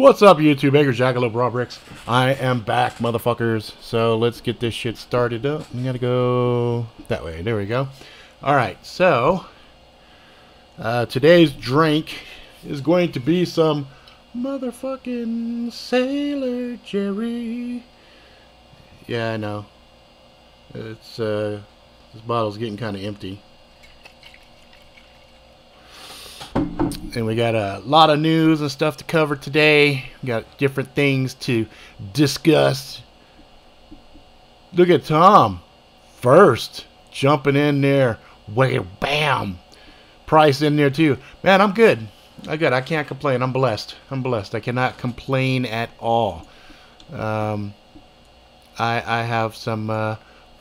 What's up, YouTube? Baker Jackalope Raw Bricks. I am back, motherfuckers. So let's get this shit started up. We gotta go that way. There we go. Alright, so today's drink is going to be some motherfucking Sailor Jerry. Yeah, I know. It's this bottle's getting kind of empty. And we got a lot of news and stuff to cover today. We got different things to discuss. Look at Tom first jumping in there. Wham, bam. Price in there too. Man, I'm good. I can't complain. I'm blessed. I cannot complain at all. I have some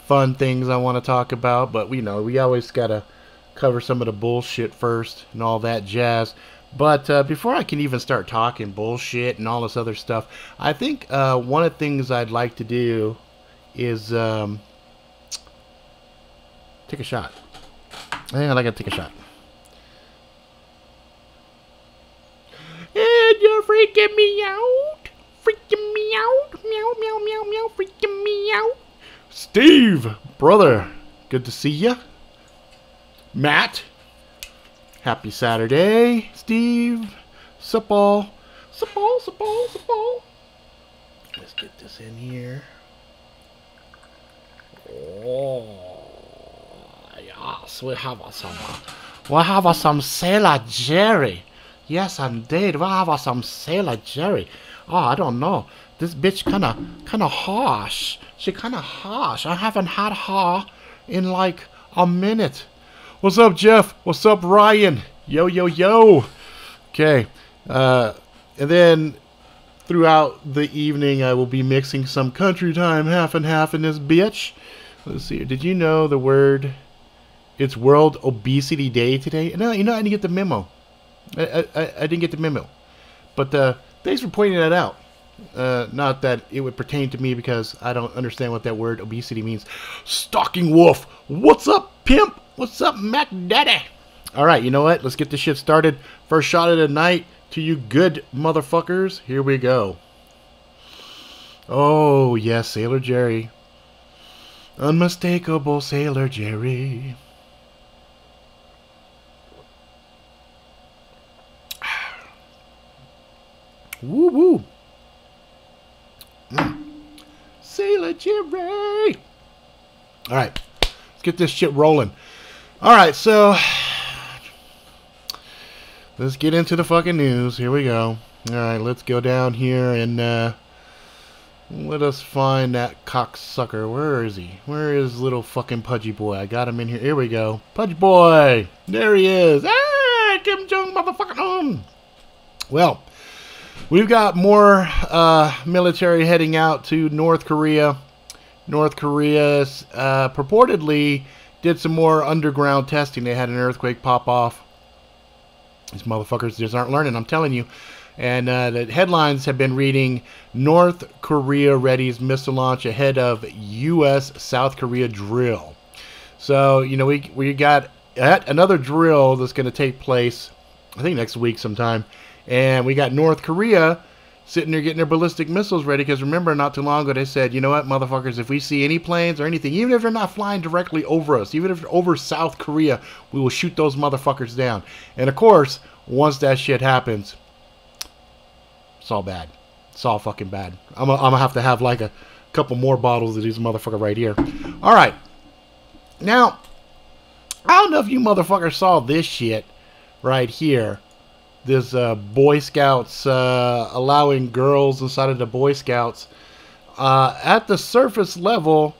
fun things I want to talk about, but we always gotta cover some of the bullshit first and all that jazz. But before I can even start talking bullshit and all this other stuff, I think one of the things I'd like to do is take a shot. I think I'd like to take a shot. And you're freaking me out. Freaking me out. Meow, meow, meow, meow. Freaking me out. Steve, brother, good to see ya. Matt, happy Saturday. Steve, sup all. Let's get this in here. Oh, yes, we have some Sailor Jerry. Yes, indeed, we have some Sailor Jerry. Oh, I don't know. This bitch kinda harsh. She kinda harsh. I haven't had her in like a minute. What's up, Jeff? What's up, Ryan? Yo, yo, yo. Okay. And then throughout the evening, I will be mixing some country time half and half in this bitch. Let's see. Did you know the word? It's World Obesity Day today. No, I didn't get the memo. I didn't get the memo. But thanks for pointing that out. Not that it would pertain to me because I don't understand what that word obesity means. Stalking Wolf. What's up, pimp? What's up, Mac Daddy? Alright, you know what? Let's get this shit started. First shot of the night to you good motherfuckers. Here we go. Oh, yes, Sailor Jerry. Unmistakable Sailor Jerry. Woo woo. Sailor Jerry. Alright, let's get this shit rolling. Alright, so let's get into the fucking news. Here we go. Alright, let's go down here and let us find that cocksucker. Where is he? Where is little fucking Pudgy Boy? I got him in here. Here we go. Pudgy Boy! There he is. Ah, Kim Jong motherfucking. Well, we've got more military heading out to North Korea. North Korea purportedly did some more underground testing. They had an earthquake pop off. These motherfuckers just aren't learning, I'm telling you. And the headlines have been reading, North Korea readies missile launch ahead of U.S.-South Korea drill. So, we got another drill that's going to take place, I think next week sometime. And we got North Korea sitting there getting their ballistic missiles ready. Because remember, not too long ago, they said, you know what, motherfuckers, if we see any planes or anything, even if they're not flying directly over us, even if they're over South Korea, we will shoot those motherfuckers down. And of course, once that shit happens, it's all bad. It's all fucking bad. I'm gonna have to have like a couple more bottles of these motherfuckers right here. Alright. Now, I don't know if you motherfuckers saw this shit right here. This Boy Scouts allowing girls inside of the Boy Scouts. At the surface level,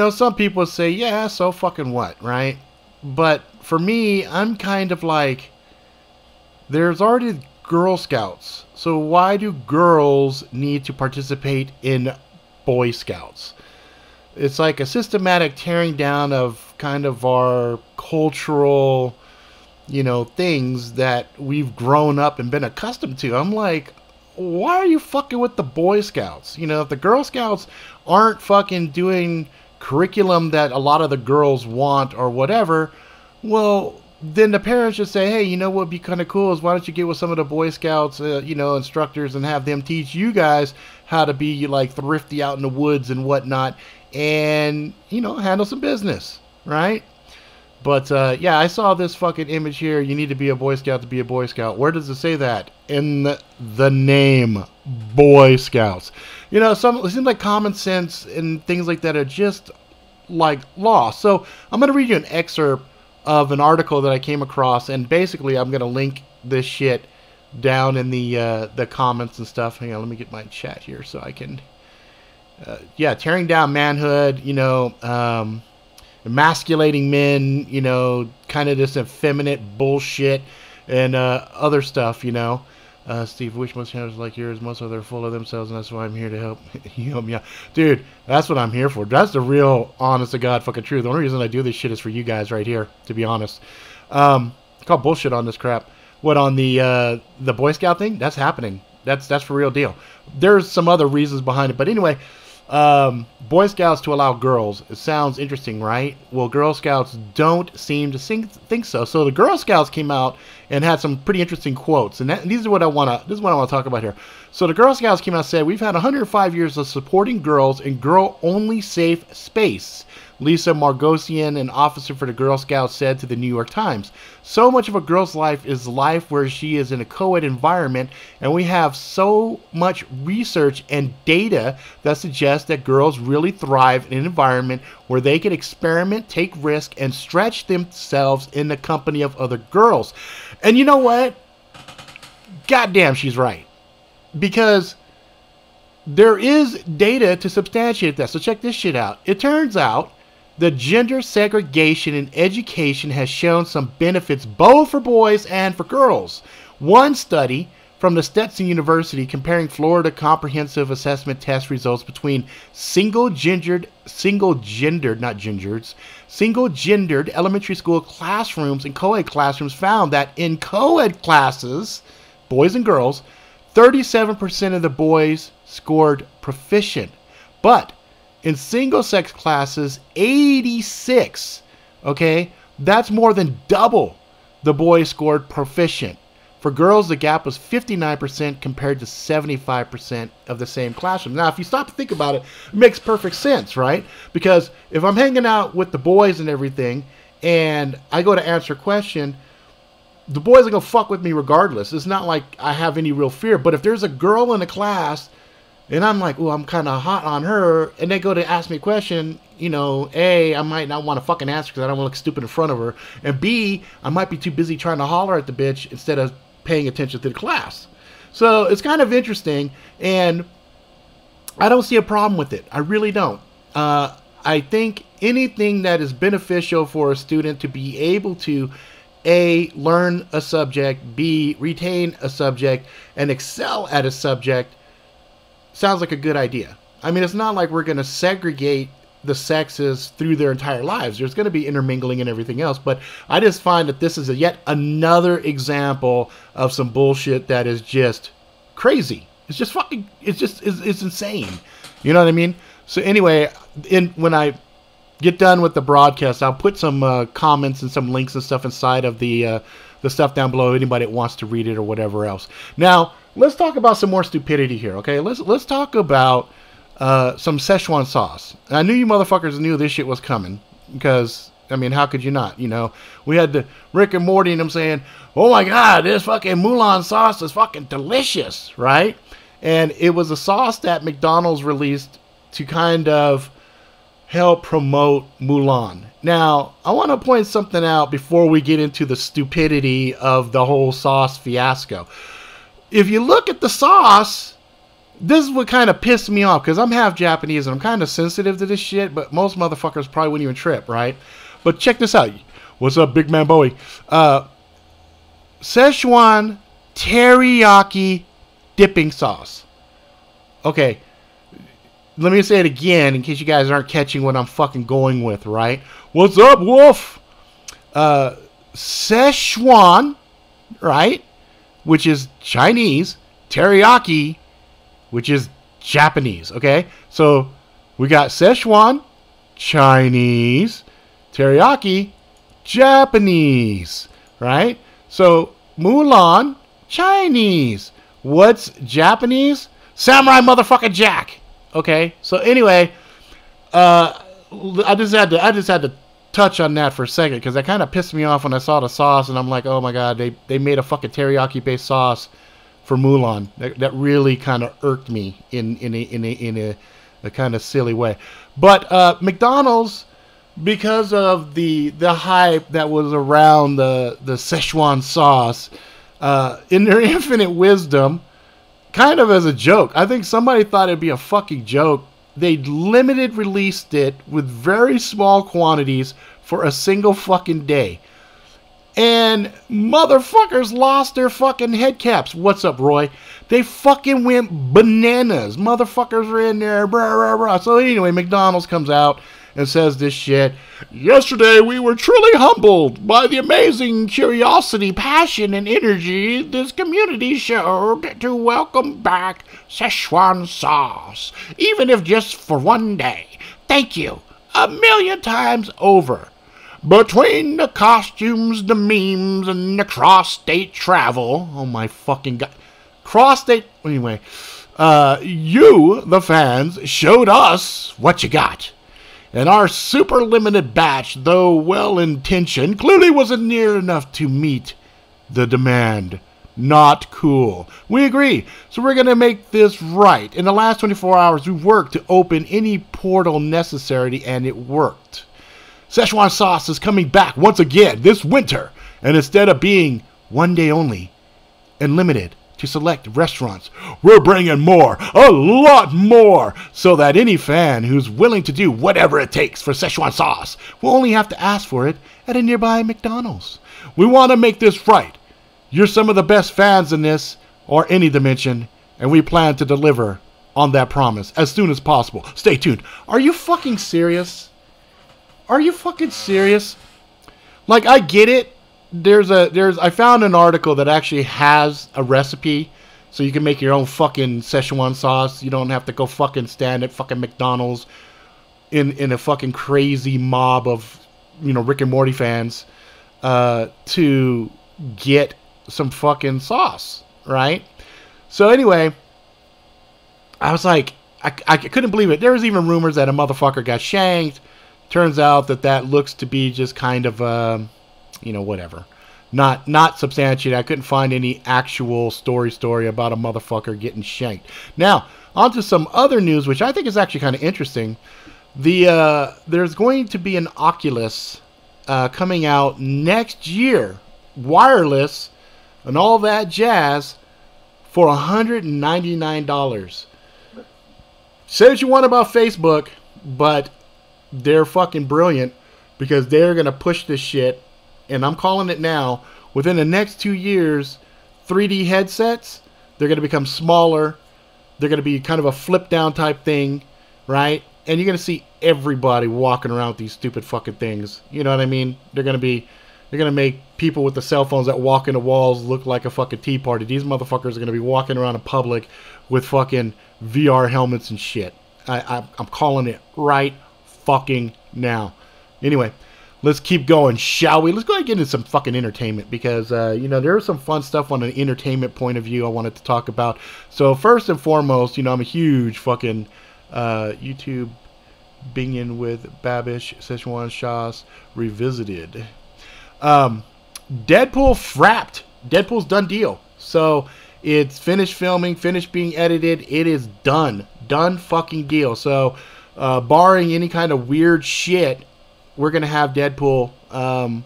some people say, yeah, so fucking what, right? But for me, I'm kind of like, there's already Girl Scouts. So why do girls need to participate in Boy Scouts? It's like a systematic tearing down of kind of our cultural things that we've grown up and been accustomed to. I'm like, why are you fucking with the Boy Scouts? If the Girl Scouts aren't fucking doing curriculum that a lot of the girls want or whatever, well, then the parents just say, hey, you know what would be kind of cool is why don't you get with some of the Boy Scouts, you know, instructors and have them teach you guys how to be like thrifty out in the woods and whatnot and, you know, handle some business, right? But, yeah, I saw this fucking image here. You need to be a Boy Scout to be a Boy Scout. Where does it say that? In the name, Boy Scouts. You know, it seems like common sense and things like that are just, like, lost. So, I'm going to read you an excerpt of an article that I came across. And basically, I'm going to link this shit down in the comments and stuff. Hang on, let me get my chat here so I can... yeah, tearing down manhood, you know... emasculating men, you know, kind of this effeminate bullshit and other stuff, you know. Steve, wish most channels like yours, most of them are full of themselves, and that's why I'm here to help you help me out. Dude, that's what I'm here for. That's the real, honest to God fucking truth. The only reason I do this shit is for you guys right here, to be honest. Call bullshit on this crap. What, on the Boy Scout thing? That's happening. That's for real deal. There's some other reasons behind it, but anyway... Boy Scouts to allow girls. It sounds interesting, right? Well, Girl Scouts don't seem to think so. So the Girl Scouts came out and had some pretty interesting quotes, and these are what I want to. This is what I want to talk about here. So the Girl Scouts came out and said, "We've had 105 years of supporting girls in girl-only safe space." Lisa Margosian, an officer for the Girl Scouts, said to the New York Times, "So much of a girl's life is life where she is in a co-ed environment, and we have so much research and data that suggests that girls really thrive in an environment where they can experiment, take risk, and stretch themselves in the company of other girls." And you know what? Goddamn, she's right. Because there is data to substantiate that. So check this shit out. It turns out the gender segregation in education has shown some benefits both for boys and for girls. One study from the Stetson University comparing Florida comprehensive assessment test results between single-gendered elementary school classrooms and co-ed classrooms found that in co-ed classes, boys and girls, 37% of the boys scored proficient. But in single-sex classes, 86, okay? That's more than double the boys scored proficient. For girls, the gap was 59% compared to 75% of the same classroom. Now, if you stop to think about it, it makes perfect sense, right? Because if I'm hanging out with the boys and everything, and I go to answer a question, the boys are going to fuck with me regardless. It's not like I have any real fear. But if there's a girl in the class and I'm like, oh, I'm kind of hot on her, and they go to ask me a question, you know, A, I might not want to fucking answer because I don't want to look stupid in front of her. And B, I might be too busy trying to holler at the bitch instead of paying attention to the class. So it's kind of interesting, and I don't see a problem with it. I really don't. I think anything that is beneficial for a student to be able to A, learn a subject, B, retain a subject, and excel at a subject sounds like a good idea. I mean, it's not like we're going to segregate the sexes through their entire lives. There's going to be intermingling and everything else, but I just find that this is yet another example of some bullshit that is just crazy. It's just fucking, it's insane. You know what I mean? So anyway, when I get done with the broadcast, I'll put some comments and some links and stuff inside of the stuff down below. Anybody that wants to read it or whatever else. Now, let's talk about some more stupidity here, okay? Let's talk about some Szechuan sauce. I knew you motherfuckers knew this shit was coming because, I mean, how could you not? You know, we had the Rick and Morty and them saying, "Oh my God, this fucking Mulan sauce is fucking delicious," right? And it was a sauce that McDonald's released to kind of help promote Mulan. Now, I want to point something out before we get into the stupidity of the whole sauce fiasco. If you look at the sauce, this is what kind of pissed me off, because I'm half Japanese and I'm kind of sensitive to this shit, but most motherfuckers probably wouldn't even trip, right? But check this out. What's up, Big Man Bowie? Szechuan teriyaki dipping sauce. Okay, let me say it again in case you guys aren't catching what I'm fucking going with, right? What's up, Wolf? Szechuan, right? Which is Chinese, teriyaki, which is Japanese, okay? So we got Szechuan, Chinese, teriyaki, Japanese, right? So Mulan, Chinese. What's Japanese? Samurai motherfucker Jack. Okay. So anyway, I just had to touch on that for a second because that kind of pissed me off when I saw the sauce and I'm like, oh my god, they made a fucking teriyaki based sauce for Mulan. That really kind of irked me in a kind of silly way. But McDonald's, because of the hype that was around the Szechuan sauce, in their infinite wisdom, kind of as a joke, I think somebody thought it'd be a fucking joke. They limited released it with very small quantities for a single fucking day. And motherfuckers lost their fucking head caps. What's up, Roy? They fucking went bananas. Motherfuckers were in there. Blah, blah, blah. So anyway, McDonald's comes out and says this shit. Yesterday, we were truly humbled by the amazing curiosity, passion, and energy this community showed to welcome back Szechuan sauce, even if just for one day. Thank you 1,000,000 times over. Between the costumes, the memes, and the cross-state travel, oh my fucking god, cross-state, anyway, you, the fans, showed us what you got. And our super limited batch, though well-intentioned, clearly wasn't near enough to meet the demand. Not cool. We agree. So we're going to make this right. In the last 24 hours, we worked to open any portal necessary, and it worked. Szechuan sauce is coming back once again this winter. And instead of being one day only and limited to select restaurants, we're bringing more, a lot more, so that any fan who's willing to do whatever it takes for Szechuan sauce will only have to ask for it at a nearby McDonald's. We want to make this right. You're some of the best fans in this or any dimension, and we plan to deliver on that promise as soon as possible. Stay tuned. Are you fucking serious? Are you fucking serious? Like, I get it. I found an article that actually has a recipe so you can make your own fucking Szechuan sauce. You don't have to go fucking stand at fucking McDonald's in a fucking crazy mob of, Rick and Morty fans to get some fucking sauce, right? So anyway, I was like, I couldn't believe it. There was even rumors that a motherfucker got shanked. Turns out that looks to be just kind of whatever. Not substantiated. I couldn't find any actual story about a motherfucker getting shanked. Now, on to some other news, which I think is actually kind of interesting. There's going to be an Oculus coming out next year, wireless, and all that jazz, for $199. Say what you want about Facebook, but they're fucking brilliant because they're going to push this shit. And I'm calling it now. Within the next 2 years, 3D headsets, they're going to become smaller. They're going to be kind of a flip down type thing, right? And you're going to see everybody walking around with these stupid fucking things. You know what I mean? They're going to make people with the cell phones that walk into walls look like a fucking tea party. These motherfuckers are going to be walking around in public with fucking VR helmets and shit. I'm calling it right fucking now. Anyway, let's keep going, shall we? Let's go ahead and get into some fucking entertainment because, there is some fun stuff on an entertainment point of view I wanted to talk about. So first and foremost, I'm a huge fucking YouTube binging with Babish Szechuan sauce revisited. Deadpool frapped. Deadpool's done deal. So it's finished filming, finished being edited. It is done. Done fucking deal. So barring any kind of weird shit, we're going to have Deadpool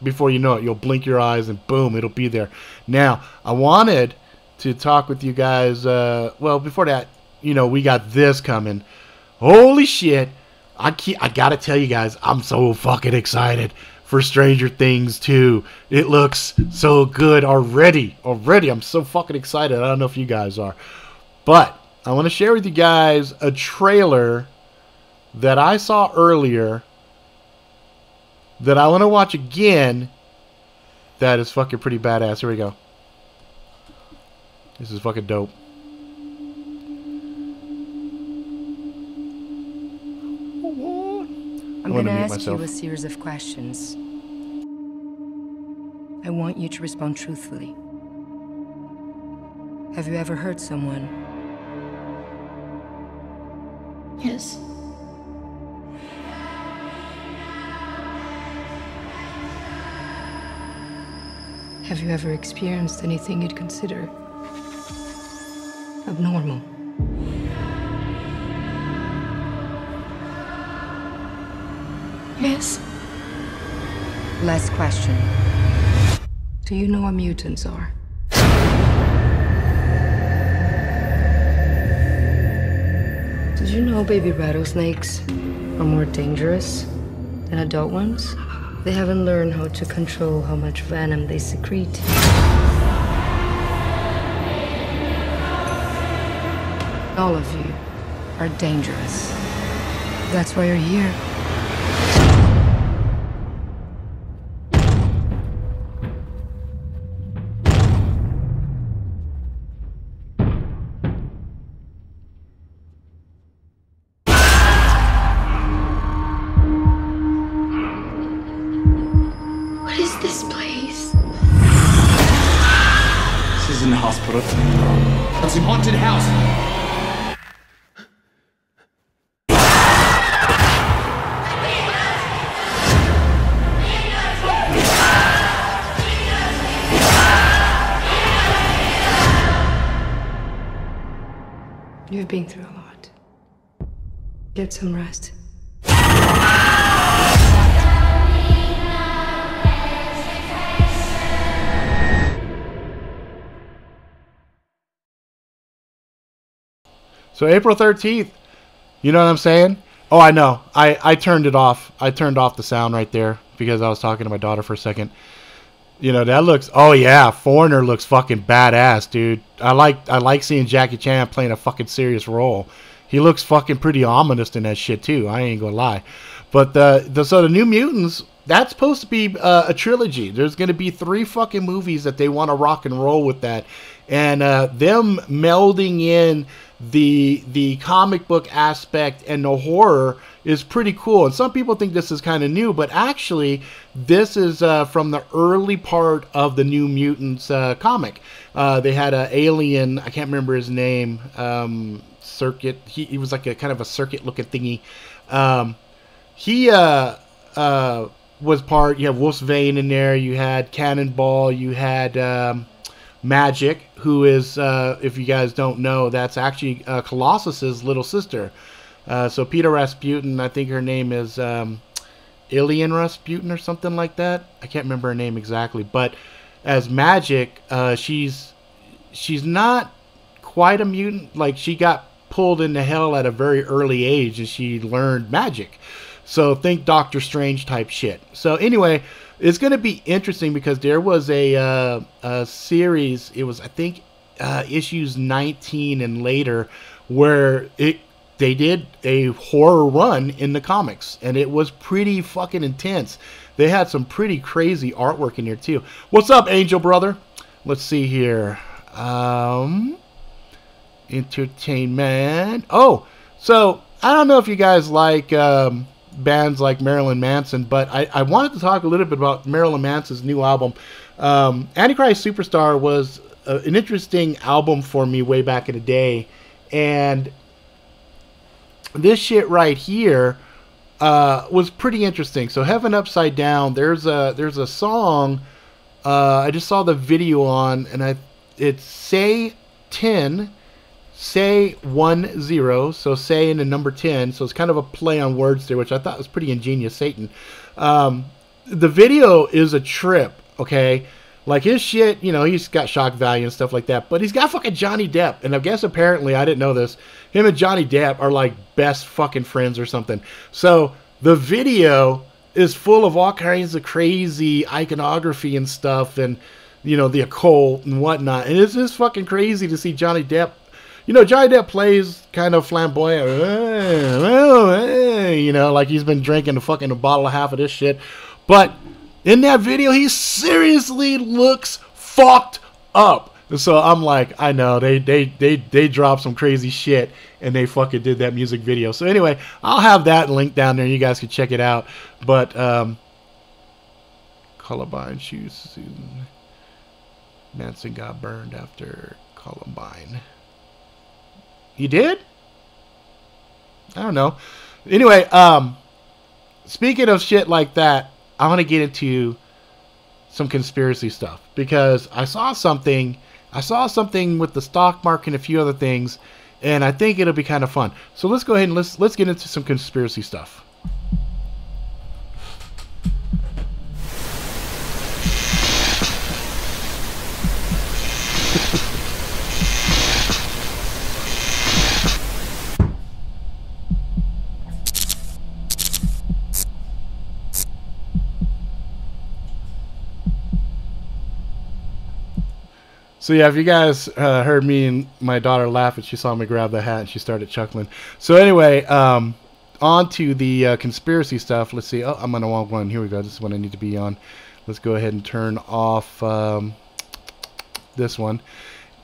before you know it. You'll blink your eyes and boom, it'll be there. Now, I wanted to talk with you guys. Before that, we got this coming. Holy shit. I got to tell you guys, I'm so fucking excited for Stranger Things 2. It looks so good already. I'm so fucking excited. I don't know if you guys are. But I want to share with you guys a trailer that I saw earlier that I want to watch again. That is fucking pretty badass. Here we go. This is fucking dope. I'm going to ask you a series of questions. I want you to respond truthfully. Have you ever hurt someone? Yes. Have you ever experienced anything you'd consider abnormal? Yes. Last question. Do you know what mutants are? Did you know baby rattlesnakes are more dangerous than adult ones? They haven't learned how to control how much venom they secrete. All of you are dangerous. That's why you're here. What is this place? This isn't a hospital. It's a haunted house. You've been through a lot. Get some rest. So April 13th, you know what I'm saying? Oh, I know. I turned it off. I turned off the sound right there because I was talking to my daughter for a second. You know, that looks, oh yeah, Foreigner looks fucking badass, dude. I like seeing Jackie Chan playing a fucking serious role. He looks fucking pretty ominous in that shit too. I ain't gonna lie. But so the New Mutants, that's supposed to be a trilogy. There's gonna be 3 fucking movies that they want to rock and roll with that, and them melding in the comic book aspect and the horror is pretty cool. And some people think this is kind of new, but actually this is from the early part of the New Mutants comic. They had an alien, I can't remember his name, Circuit. He was like a kind of a circuit looking thingy. He was part, you have Wolfsbane in there, you had Cannonball, you had Magic, who is, if you guys don't know, that's actually Colossus's little sister. So Peter Rasputin, I think her name is Ilian Rasputin or something like that. I can't remember her name exactly, but as Magic, she's not quite a mutant. Like, she got pulled into hell at a very early age and she learned magic. So think Doctor Strange type shit. So anyway, it's going to be interesting because there was a series, it was, I think, issues 19 and later, where they did a horror run in the comics, and it was pretty fucking intense. They had some pretty crazy artwork in here too. What's up, Angel Brother? Let's see here. Entertainment. Oh, so I don't know if you guys like bands like Marilyn Manson, but I wanted to talk a little bit about Marilyn Manson's new album. Antichrist Superstar was an interesting album for me way back in the day, and this shit right here was pretty interesting. So Heaven Upside Down, there's a song I just saw the video on, and it's Say 10, Say 10, so say in the number 10, so it's kind of a play on words there, which I thought was pretty ingenious, Satan. The video is a trip, okay? Like, his shit, you know, he's got shock value and stuff like that, but he's got fucking Johnny Depp, and I guess apparently, I didn't know this, him and Johnny Depp are like best fucking friends or something. So the video is full of all kinds of crazy iconography and stuff, and, you know, the occult and whatnot, and it's just fucking crazy to see Johnny Depp. You know, Johnny Depp plays kind of flamboyant, you know, like he's been drinking a bottle and a half of this shit. But in that video, he seriously looks fucked up. And so I'm like, I know, they dropped some crazy shit and they fucking did that music video. So anyway, I'll have that link down there. You guys can check it out. But Columbine shoots. Manson got burned after Columbine. He did? I don't know. Anyway, speaking of shit like that, I want to get into some conspiracy stuff because I saw something with the stock market and a few other things, and I think it'll be kind of fun. So let's go ahead and let's get into some conspiracy stuff. So yeah, if you guys heard me and my daughter laugh and she saw me grab the hat and she started chuckling. So anyway, on to the conspiracy stuff. Let's see. Oh, I'm on the wrong one. Here we go. This is what I need to be on. Let's go ahead and turn off this one.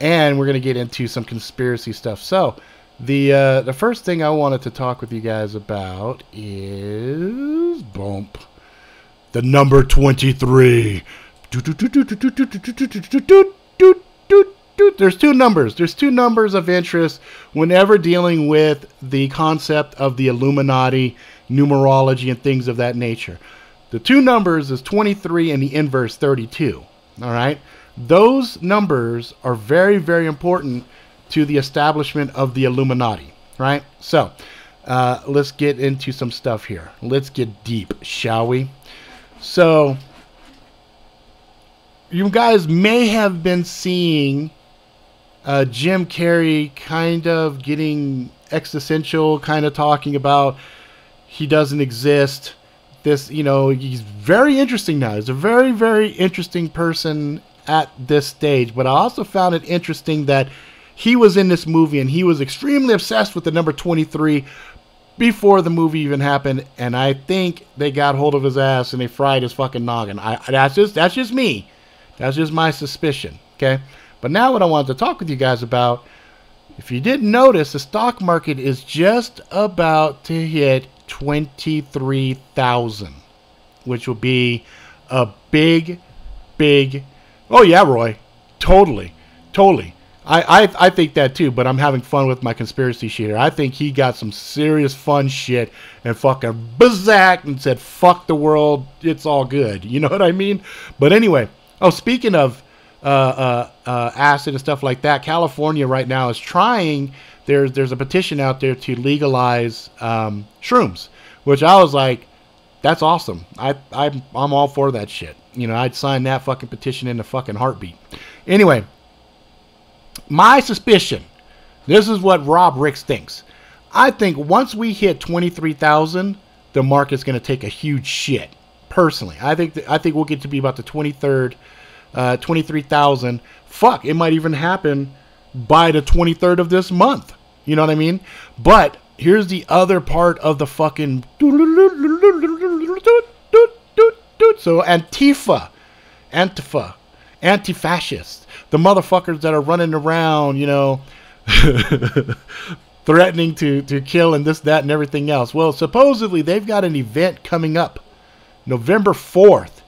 And we're going to get into some conspiracy stuff. So the first thing I wanted to talk with you guys about is bump. The number 23. There's two numbers. There's two numbers of interest whenever dealing with the concept of the Illuminati, numerology, and things of that nature. The two numbers is 23 and the inverse 32. All right? Those numbers are very, very important to the establishment of the Illuminati. Right? So, let's get into some stuff here. Let's get deep, shall we? So, you guys may have been seeing Jim Carrey kind of getting existential, kind of talking about he doesn't exist. This, you know, he's very interesting now. He's a very, very interesting person at this stage. But I also found it interesting that he was in this movie and he was extremely obsessed with the number 23 before the movie even happened. And I think they got hold of his ass and they fried his fucking noggin. That's just me. That's just my suspicion, okay? But now what I wanted to talk with you guys about, if you didn't notice, the stock market is just about to hit 23,000, which will be a big, big... Oh, yeah, Roy. Totally. I think that too, but I'm having fun with my conspiracy shit here. I think he got some serious fun shit and fucking bazacked and said, fuck the world, it's all good. You know what I mean? But anyway... Oh, speaking of acid and stuff like that, California right now is trying. There's a petition out there to legalize shrooms, which I was like, that's awesome. I'm all for that shit. You know, I'd sign that fucking petition in a fucking heartbeat. Anyway, my suspicion. This is what Rob Ricks thinks. I think once we hit 23,000, the market's going to take a huge shit. Personally, I think we'll get to be about the 23,000. Fuck, it might even happen by the 23rd of this month. You know what I mean? But here's the other part of the fucking... So Antifa, anti-fascists, the motherfuckers that are running around, you know, threatening to kill and this, that, and everything else. Well, supposedly they've got an event coming up November 4th.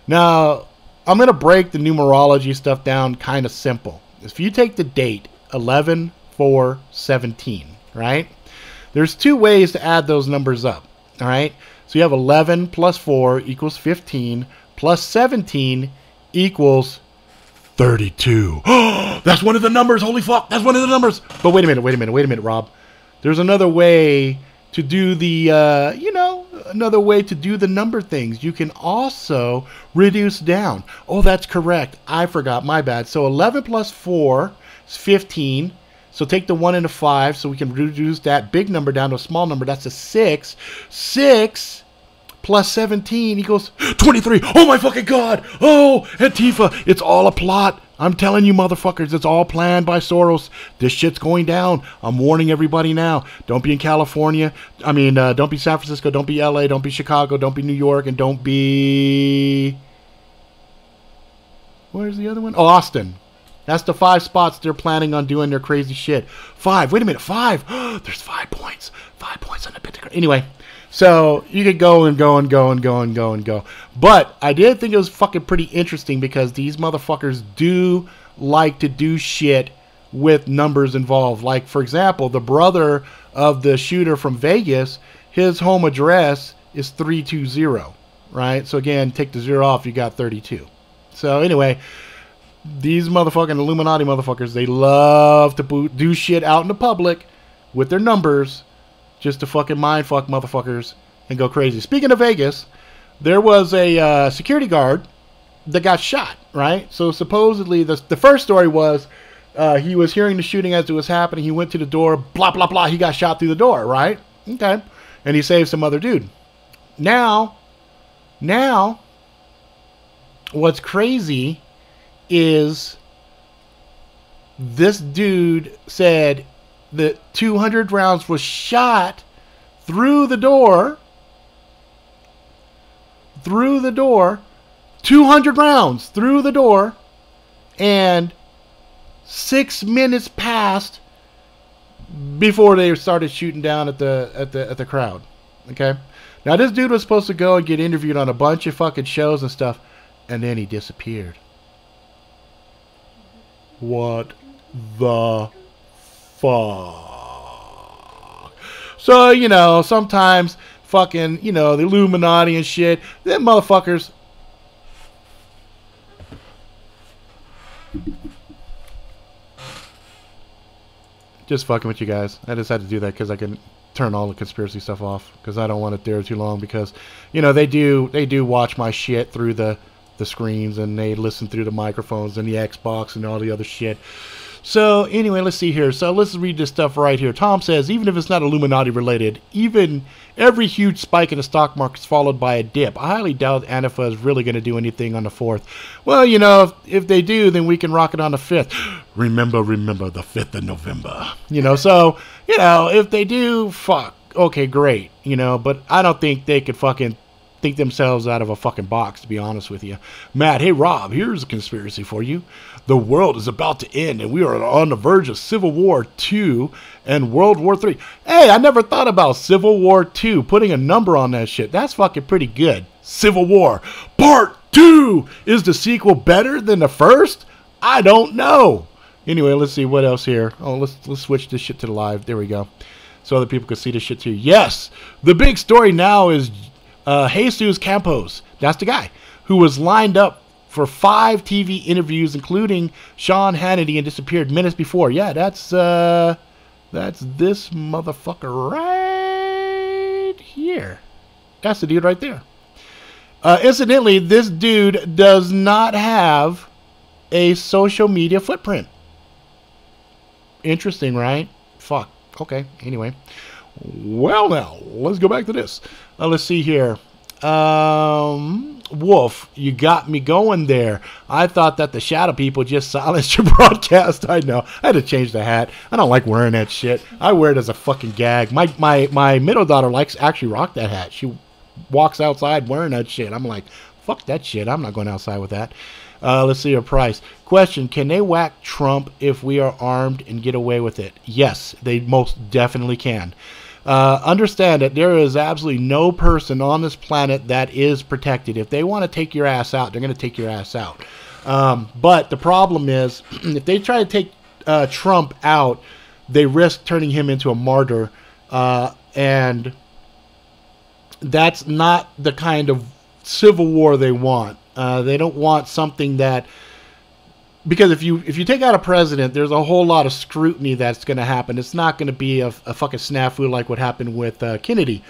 Now, I'm going to break the numerology stuff down kind of simple. If you take the date 11/4/17, right? There's two ways to add those numbers up, all right? So you have 11 plus 4 equals 15 plus 17 equals 32. That's one of the numbers. Holy fuck, that's one of the numbers. But wait a minute, Rob. There's another way to do the, another way to do the number things. You can also reduce down. Oh, that's correct. I forgot. My bad. So 11 plus 4 is 15. So take the 1 and the 5 so we can reduce that big number down to a small number. That's a 6. 6 plus 17 equals 23. Oh, my fucking God. Oh, Antifa. It's all a plot. I'm telling you, motherfuckers, it's all planned by Soros. This shit's going down. I'm warning everybody now. Don't be in California. I mean, don't be San Francisco. Don't be LA. Don't be Chicago. Don't be New York. And don't be... Where's the other one? Oh, Austin. That's the 5 spots they're planning on doing their crazy shit. 5. Wait a minute. 5. There's 5 points. 5 points on the pentagram. Anyway, So you could go and go and go and go and go and go. But I did think it was fucking pretty interesting because these motherfuckers do like to do shit with numbers involved. Like, for example, the brother of the shooter from Vegas, his home address is 320, right? So again, take the 0 off, you got 32. So anyway, these motherfucking Illuminati motherfuckers, they love to do shit out in the public with their numbers just to fucking mindfuck motherfuckers and go crazy. Speaking of Vegas, there was a security guard that got shot, right? So supposedly the first story was he was hearing the shooting as it was happening. He went to the door, blah, blah, blah. He got shot through the door, right? Okay. And he saved some other dude. Now, what's crazy is this dude said that 200 rounds was shot through the door, 200 rounds through the door, and 6 minutes passed before they started shooting down at the crowd. Okay, now this dude was supposed to go and get interviewed on a bunch of fucking shows and stuff, and then he disappeared. What the fuck? So, you know, sometimes fucking, you know, the Illuminati and shit, them motherfuckers. Just fucking with you guys. I just had to do that because I can turn all the conspiracy stuff off because I don't want it there too long because, you know, they do watch my shit through the screens and they listen through the microphones and the Xbox and all the other shit. So anyway, let's see here. So let's read this stuff right here. Tom says, even if it's not Illuminati related, even every huge spike in the stock market is followed by a dip. I highly doubt Antifa is really going to do anything on the 4th. Well, you know, if they do, then we can rock it on the 5th. Remember the 5th of November. You know, so, you know, if they do, fuck. Okay, great. You know, but I don't think they could fucking think themselves out of a fucking box, to be honest with you. Matt, hey Rob, here's a conspiracy for you. The world is about to end and we are on the verge of Civil War II and World War III. Hey, I never thought about Civil War II, putting a number on that shit. That's fucking pretty good. Civil War Part 2. Is the sequel better than the first? I don't know. Anyway, let's see what else here. Oh, let's switch this shit to the live. There we go. So other people can see this shit too. Yes, the big story now is Jesus Campos, that's the guy who was lined up for 5 TV interviews, including Sean Hannity, and disappeared minutes before. Yeah, that's this motherfucker right here. That's the dude right there. Incidentally, this dude does not have a social media footprint. Interesting, right? Fuck. Okay. Anyway. Well, now, let's go back to this. Let's see here. Wolf, you got me going there. I thought that the shadow people just silenced your broadcast. I know. I had to change the hat. I don't like wearing that shit. I wear it as a fucking gag. My middle daughter likes actually rock that hat. She walks outside wearing that shit. I'm like, fuck that shit. I'm not going outside with that. Let's see your price. Question, can they whack Trump if we are armed and get away with it? Yes, they most definitely can. Understand that there is absolutely no person on this planet that is protected. If they want to take your ass out, they're going to take your ass out. But the problem is, if they try to take Trump out, they risk turning him into a martyr. And that's not the kind of civil war they want. They don't want something that... Because if you take out a president, there's a whole lot of scrutiny that's going to happen. It's not going to be a fucking snafu like what happened with Kennedy.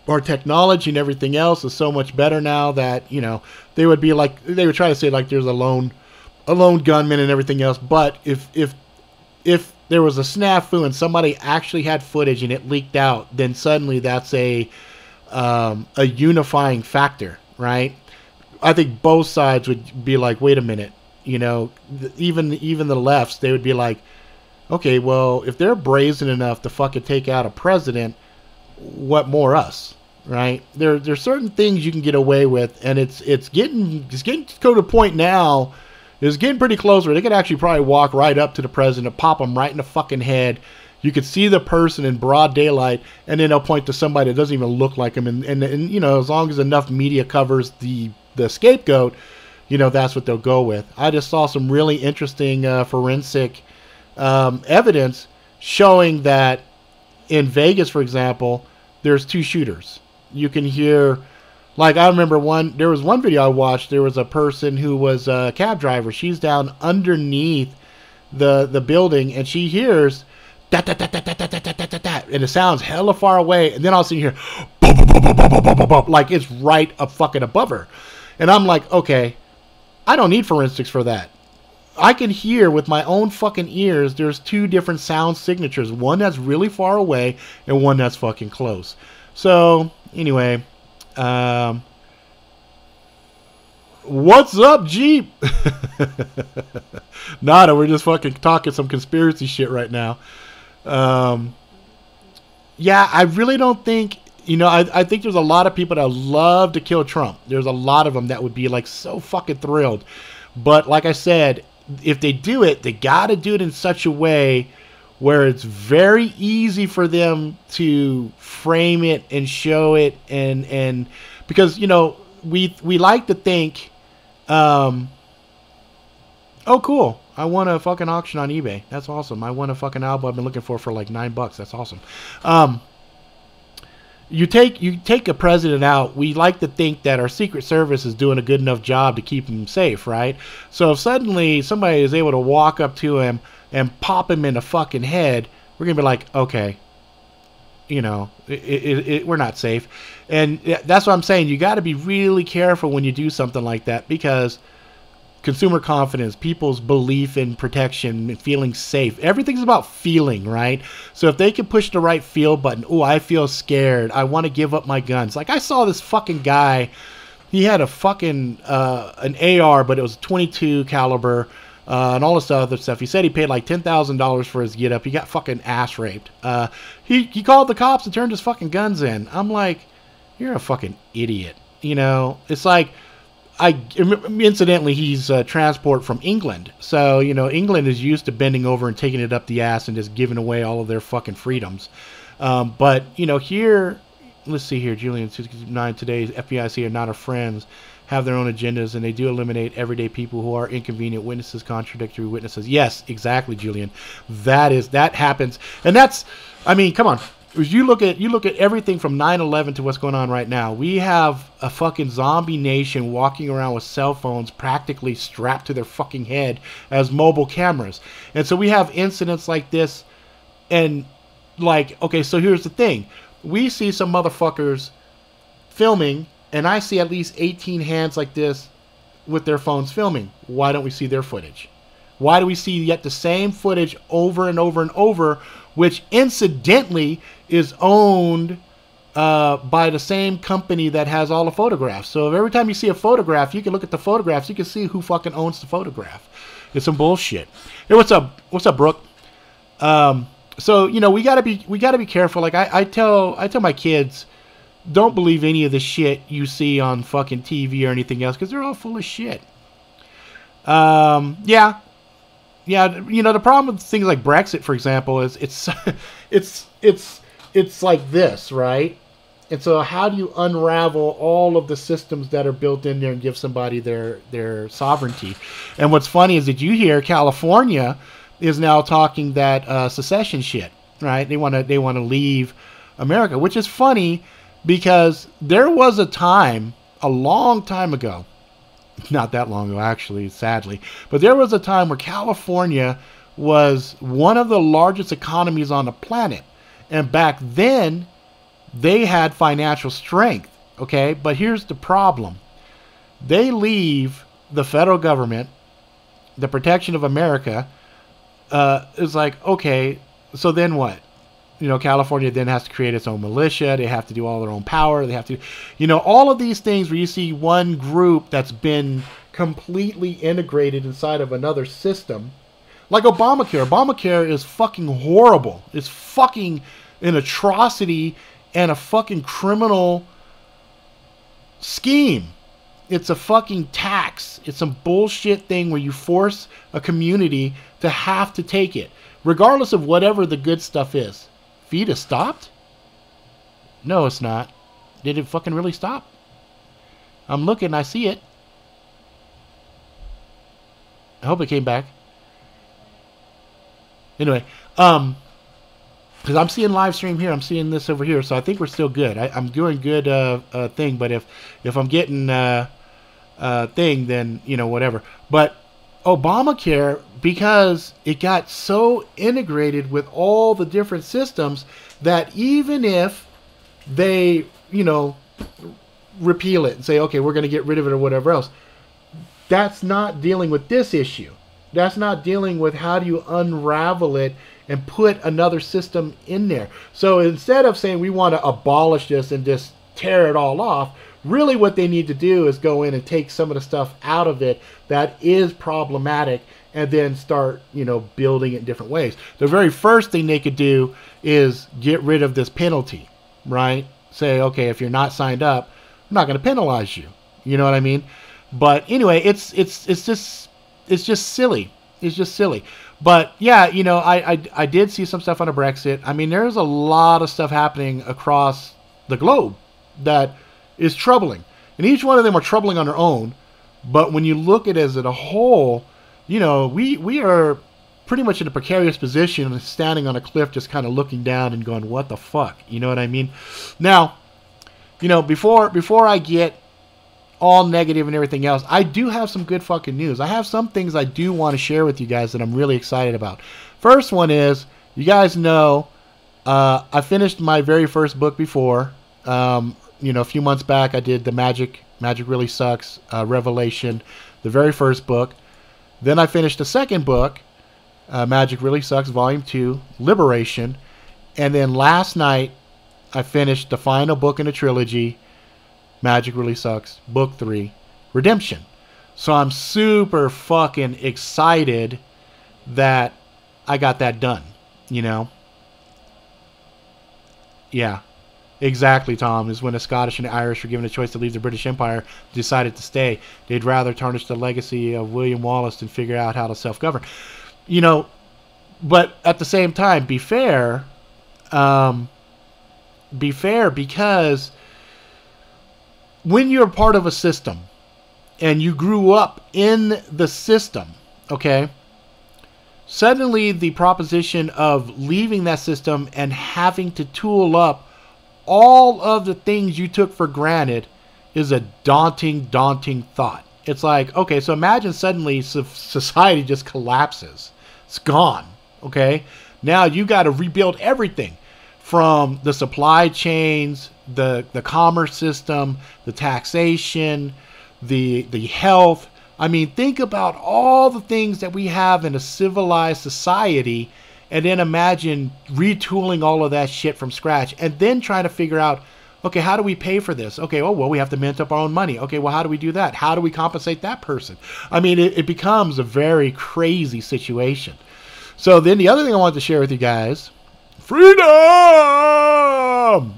Our technology and everything else is so much better now that, you know, they would try to say like there's a lone gunman and everything else. But if there was a snafu and somebody actually had footage and it leaked out, then suddenly that's a unifying factor, right? I think both sides would be like, wait a minute. You know, even the lefts, they would be like, okay, well, if they're brazen enough to fucking take out a president, what more us, right? There's certain things you can get away with, and it's getting to the point now. It's getting pretty close where they could actually probably walk right up to the president, pop him right in the fucking head, You could see the person in broad daylight, and then they'll point to somebody that doesn't even look like them. And you know, as long as enough media covers the scapegoat, you know, that's what they'll go with. I just saw some really interesting forensic evidence showing that in Vegas, for example, there's 2 shooters. You can hear, like, I remember there was one video I watched. There was a person who was a cab driver. She's down underneath the building, and she hears that, and it sounds hella far away, and then all of a sudden you hear like it's right up fucking above her. And I'm like, okay, I don't need forensics for that. I can hear with my own fucking ears there's 2 different sound signatures, one that's really far away and one that's fucking close. So anyway, what's up, Jeep? Nada, we're just fucking talking some conspiracy shit right now. Yeah, I really don't think, you know, I think there's a lot of people that love to kill Trump. There's a lot of them that would be like so fucking thrilled. But like I said, if they do it, they got to do it in such a way where it's very easy for them to frame it and show it, and because, you know, we like to think, oh cool, I won a fucking auction on eBay. That's awesome. I won a fucking album I've been looking for like $9. That's awesome. You take a president out, we like to think that our Secret Service is doing a good enough job to keep him safe, right? So if suddenly somebody is able to walk up to him and pop him in the fucking head, we're going to be like, okay, you know, we're not safe. And that's what I'm saying. You got to be really careful when you do something like that, because consumer confidence, people's belief in protection, feeling safe. Everything's about feeling, right? So if they can push the right feel button, oh, I feel scared, I want to give up my guns. Like I saw this fucking guy, he had a fucking an AR, but it was 22 caliber, and all this other stuff. He said he paid like $10,000 for his get up. He got fucking ass raped. He called the cops and turned his fucking guns in. I'm like, you're a fucking idiot. You know, it's like, incidentally, he's transport from England. So, you know, England is used to bending over and taking it up the ass and just giving away all of their fucking freedoms. But, you know, here, let's see here, Julian 69, today's FBIC are not our friends, have their own agendas, and they do eliminate everyday people who are inconvenient witnesses, contradictory witnesses. Yes, exactly, Julian. That happens. And that's, I mean, come on. You look at everything from 9/11 to what's going on right now. We have a fucking zombie nation walking around with cell phones practically strapped to their fucking head as mobile cameras. And so we have incidents like this, and like, okay, so here's the thing. We see some motherfuckers filming, and I see at least 18 hands like this with their phones filming. Why don't we see their footage? Why do we see yet the same footage over and over and over, which incidentally is owned by the same company that has all the photographs? So every time you see a photograph, you can look at the photographs, you can see who fucking owns the photograph. It's some bullshit. Hey, what's up? What's up, Brooke? So, you know, we gotta be careful. Like I tell my kids, don't believe any of the shit you see on fucking TV or anything else, because they're all full of shit. Yeah, you know, the problem with things like Brexit, for example, is it's like this, right? And so how do you unravel all of the systems that are built in there and give somebody their sovereignty? And what's funny is that you hear California is now talking that secession shit, right? They want to leave America, which is funny because there was a time, a long time ago, not that long ago, actually, sadly. But there was a time where California was one of the largest economies on the planet. And back then, they had financial strength, okay? But here's the problem. They leave the federal government, the protection of America, is like, okay, so then what? You know, California then has to create its own militia. They have to do all their own power. They have to, you know, all of these things where you see one group that's been completely integrated inside of another system. Like Obamacare. Obamacare is fucking horrible. It's fucking an atrocity and a fucking criminal scheme. It's a fucking tax. It's some bullshit thing where you force a community to have to take it, regardless of whatever the good stuff is. Feed has stopped? No, it's not. Did it fucking really stop? I'm looking. I see it. I hope it came back. Anyway, because I'm seeing live stream here. I'm seeing this over here. So I think we're still good. I'm doing good thing. But if I'm getting thing, then, you know, whatever. But Obamacare, because it got so integrated with all the different systems that even if they, you know, repeal it and say, okay, we're going to get rid of it or whatever else, that's not dealing with this issue. That's not dealing with how do you unravel it and put another system in there. So instead of saying we want to abolish this and just tear it all off, really what they need to do is go in and take some of the stuff out of it that is problematic and then start, you know, building it in different ways. The very first thing they could do is get rid of this penalty, right? Say, okay, if you're not signed up, I'm not going to penalize you. You know what I mean? But anyway, it's just silly. It's just silly. But yeah, you know, I did see some stuff on a Brexit. I mean, there's a lot of stuff happening across the globe that is troubling. And each one of them are troubling on their own. But when you look at it as a whole, you know, we are pretty much in a precarious position and standing on a cliff just kind of looking down and going, what the fuck? You know what I mean? Now, you know, before I get all negative and everything else, I do have some good fucking news. I have some things I do want to share with you guys that I'm really excited about. First one is, you guys know, I finished my very first book before. You know, a few months back, I did the Magic Really Sucks, Revelation, the very first book. Then I finished the second book, Magic Really Sucks, Volume 2, Liberation. And then last night, I finished the final book in the trilogy, Magic Really Sucks, Book 3, Redemption. So I'm super fucking excited that I got that done, you know? Yeah. Exactly, Tom, is when the Scottish and the Irish were given a choice to leave the British Empire, decided to stay. They'd rather tarnish the legacy of William Wallace than figure out how to self-govern. You know, but at the same time, be fair because when you're part of a system and you grew up in the system, okay, suddenly the proposition of leaving that system and having to tool up all of the things you took for granted is a daunting thought. It's like, okay, so imagine suddenly society just collapses. It's gone, okay? Now you got to rebuild everything from the supply chains, the commerce system, the taxation, the health. I mean, think about all the things that we have in a civilized society, and then imagine retooling all of that shit from scratch and then trying to figure out, okay, how do we pay for this? Okay, oh, well, we have to mint up our own money. Okay, well, how do we do that? How do we compensate that person? I mean, it becomes a very crazy situation. So then the other thing I wanted to share with you guys, freedom!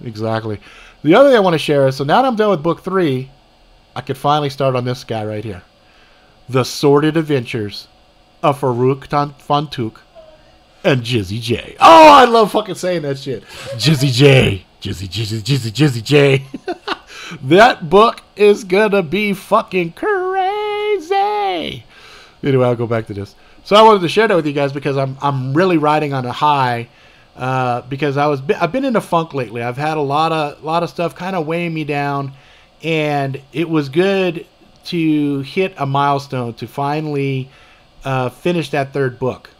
Exactly. The other thing I want to share is, so now that I'm done with book 3, I could finally start on this guy right here. The Sordid Adventures of Farouk Fantouk and Jizzy J. Oh, I love fucking saying that shit. Jizzy J. Jizzy J. That book is gonna be fucking crazy. Anyway, I'll go back to this. So I wanted to share that with you guys because I'm really riding on a high because I've been in a funk lately. I've had a lot of stuff kind of weighing me down, and it was good to hit a milestone to finally finish that third book.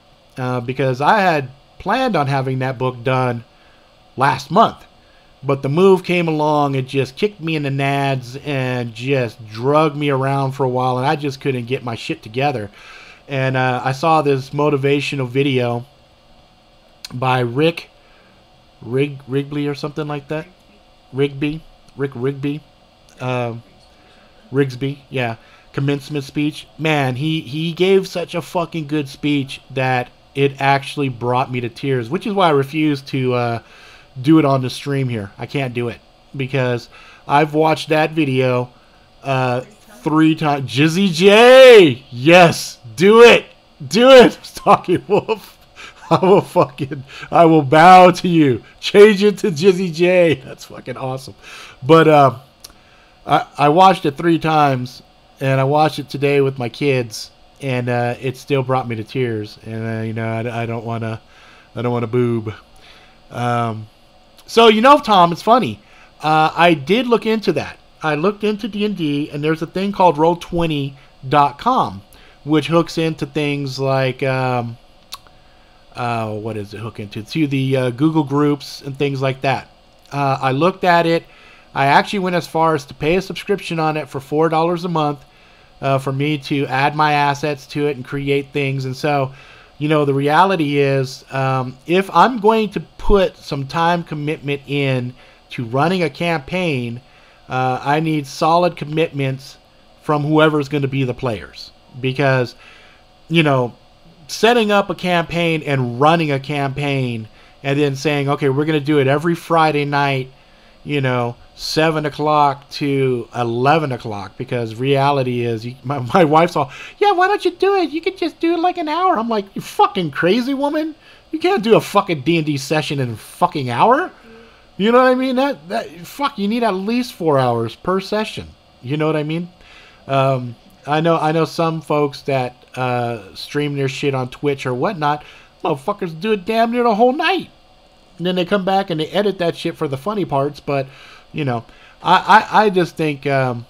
Because I had planned on having that book done last month. But the move came along and just kicked me in the nads and just drugged me around for a while. And I just couldn't get my shit together. And I saw this motivational video by Rick Rigby or something like that. Rick Rigby. Rigsby, yeah. Commencement speech. Man, he gave such a fucking good speech that it actually brought me to tears, which is why I refuse to do it on the stream here. I can't do it because I've watched that video 3 times. Jizzy J! Yes! Do it! Do it! Talking Wolf. I will bow to you. Change it to Jizzy J. That's fucking awesome. But I watched it 3 times, and I watched it today with my kids, and it still brought me to tears. And you know, I don't want to boob. So you know, Tom, it's funny. I did look into that. I looked into D&D, and there's a thing called Roll20.com, which hooks into things like what does it hook into? To the Google groups and things like that. I looked at it. I actually went as far as to pay a subscription on it for $4 a month for me to add my assets to it and create things. And so, you know, the reality is, if I'm going to put some time commitment in to running a campaign, I need solid commitments from whoever's going to be the players. Because, you know, setting up a campaign and running a campaign and then saying, okay, we're going to do it every Friday night, you know, 7 o'clock to 11 o'clock, because reality is, my wife's all, yeah, why don't you do it? You could just do it like an hour. I'm like, you fucking crazy woman. You can't do a fucking D&D session in a fucking hour. You know what I mean? Fuck, you need at least 4 hours per session. You know what I mean? I know some folks that stream their shit on Twitch or whatnot. Motherfuckers do it damn near the whole night. And then they come back and they edit that shit for the funny parts. But, you know, I just think, you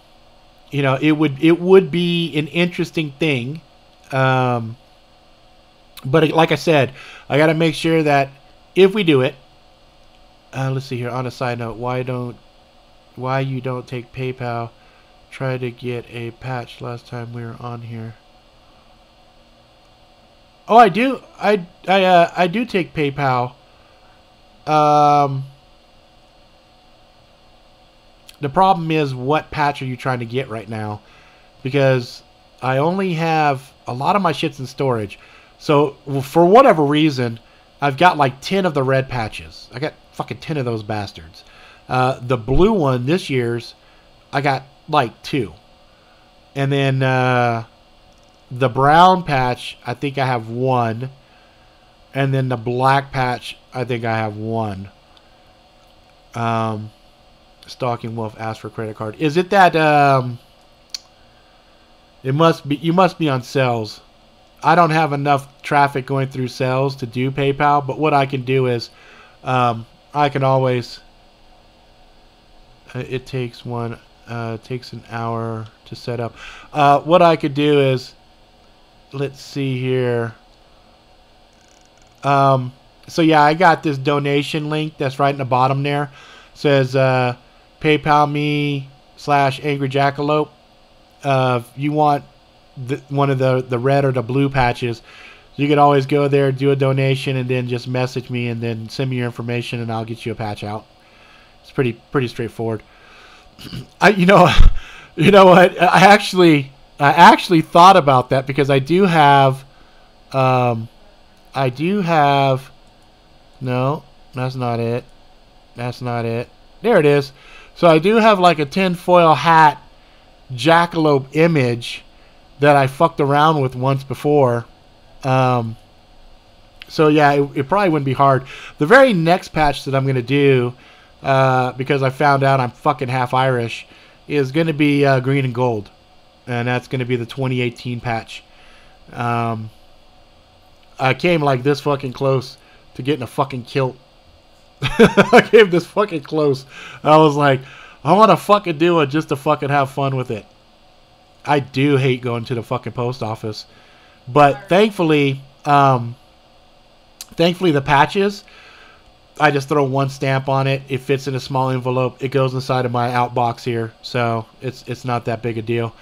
know, it would be an interesting thing. But like I said, I got to make sure that if we do it, let's see here. On a side note, why you don't take PayPal? Try to get a patch last time we were on here. Oh, I do. I do take PayPal. The problem is, what patch are you trying to get right now? Because I only have a lot of my shits in storage. So for whatever reason, I've got like 10 of the red patches. I got fucking 10 of those bastards. The blue one this year's, I got like 2. And then the brown patch, I think I have 1. And then the black patch, I think I have 1. Stalking Wolf asked for a credit card. Is it that it must be, you must be on sales. I don't have enough traffic going through sales to do PayPal, but what I can do is I can always it takes an hour to set up. What I could do is, let's see here. So yeah, I got this donation link that's right in the bottom there. It says PayPal me /Angry Jackalope. If you want one of the red or the blue patches, you can always go there, do a donation, and then just message me and then send me your information, and I'll get you a patch out. It's pretty straightforward. You know what? I actually thought about that, because I do have no, that's not it. That's not it. There it is. So I do have like a tinfoil hat jackalope image that I fucked around with once before. So yeah, it probably wouldn't be hard. The very next patch that I'm going to do, because I found out I'm fucking half Irish, is going to be green and gold. And that's going to be the 2018 patch. I came like this fucking close to getting a fucking kilt. I came this fucking close. I was like, I want to fucking do it just to fucking have fun with it. I do hate going to the fucking post office. But thankfully the patches, I just throw one stamp on it. It fits in a small envelope. It goes inside of my outbox here. So it's not that big a deal.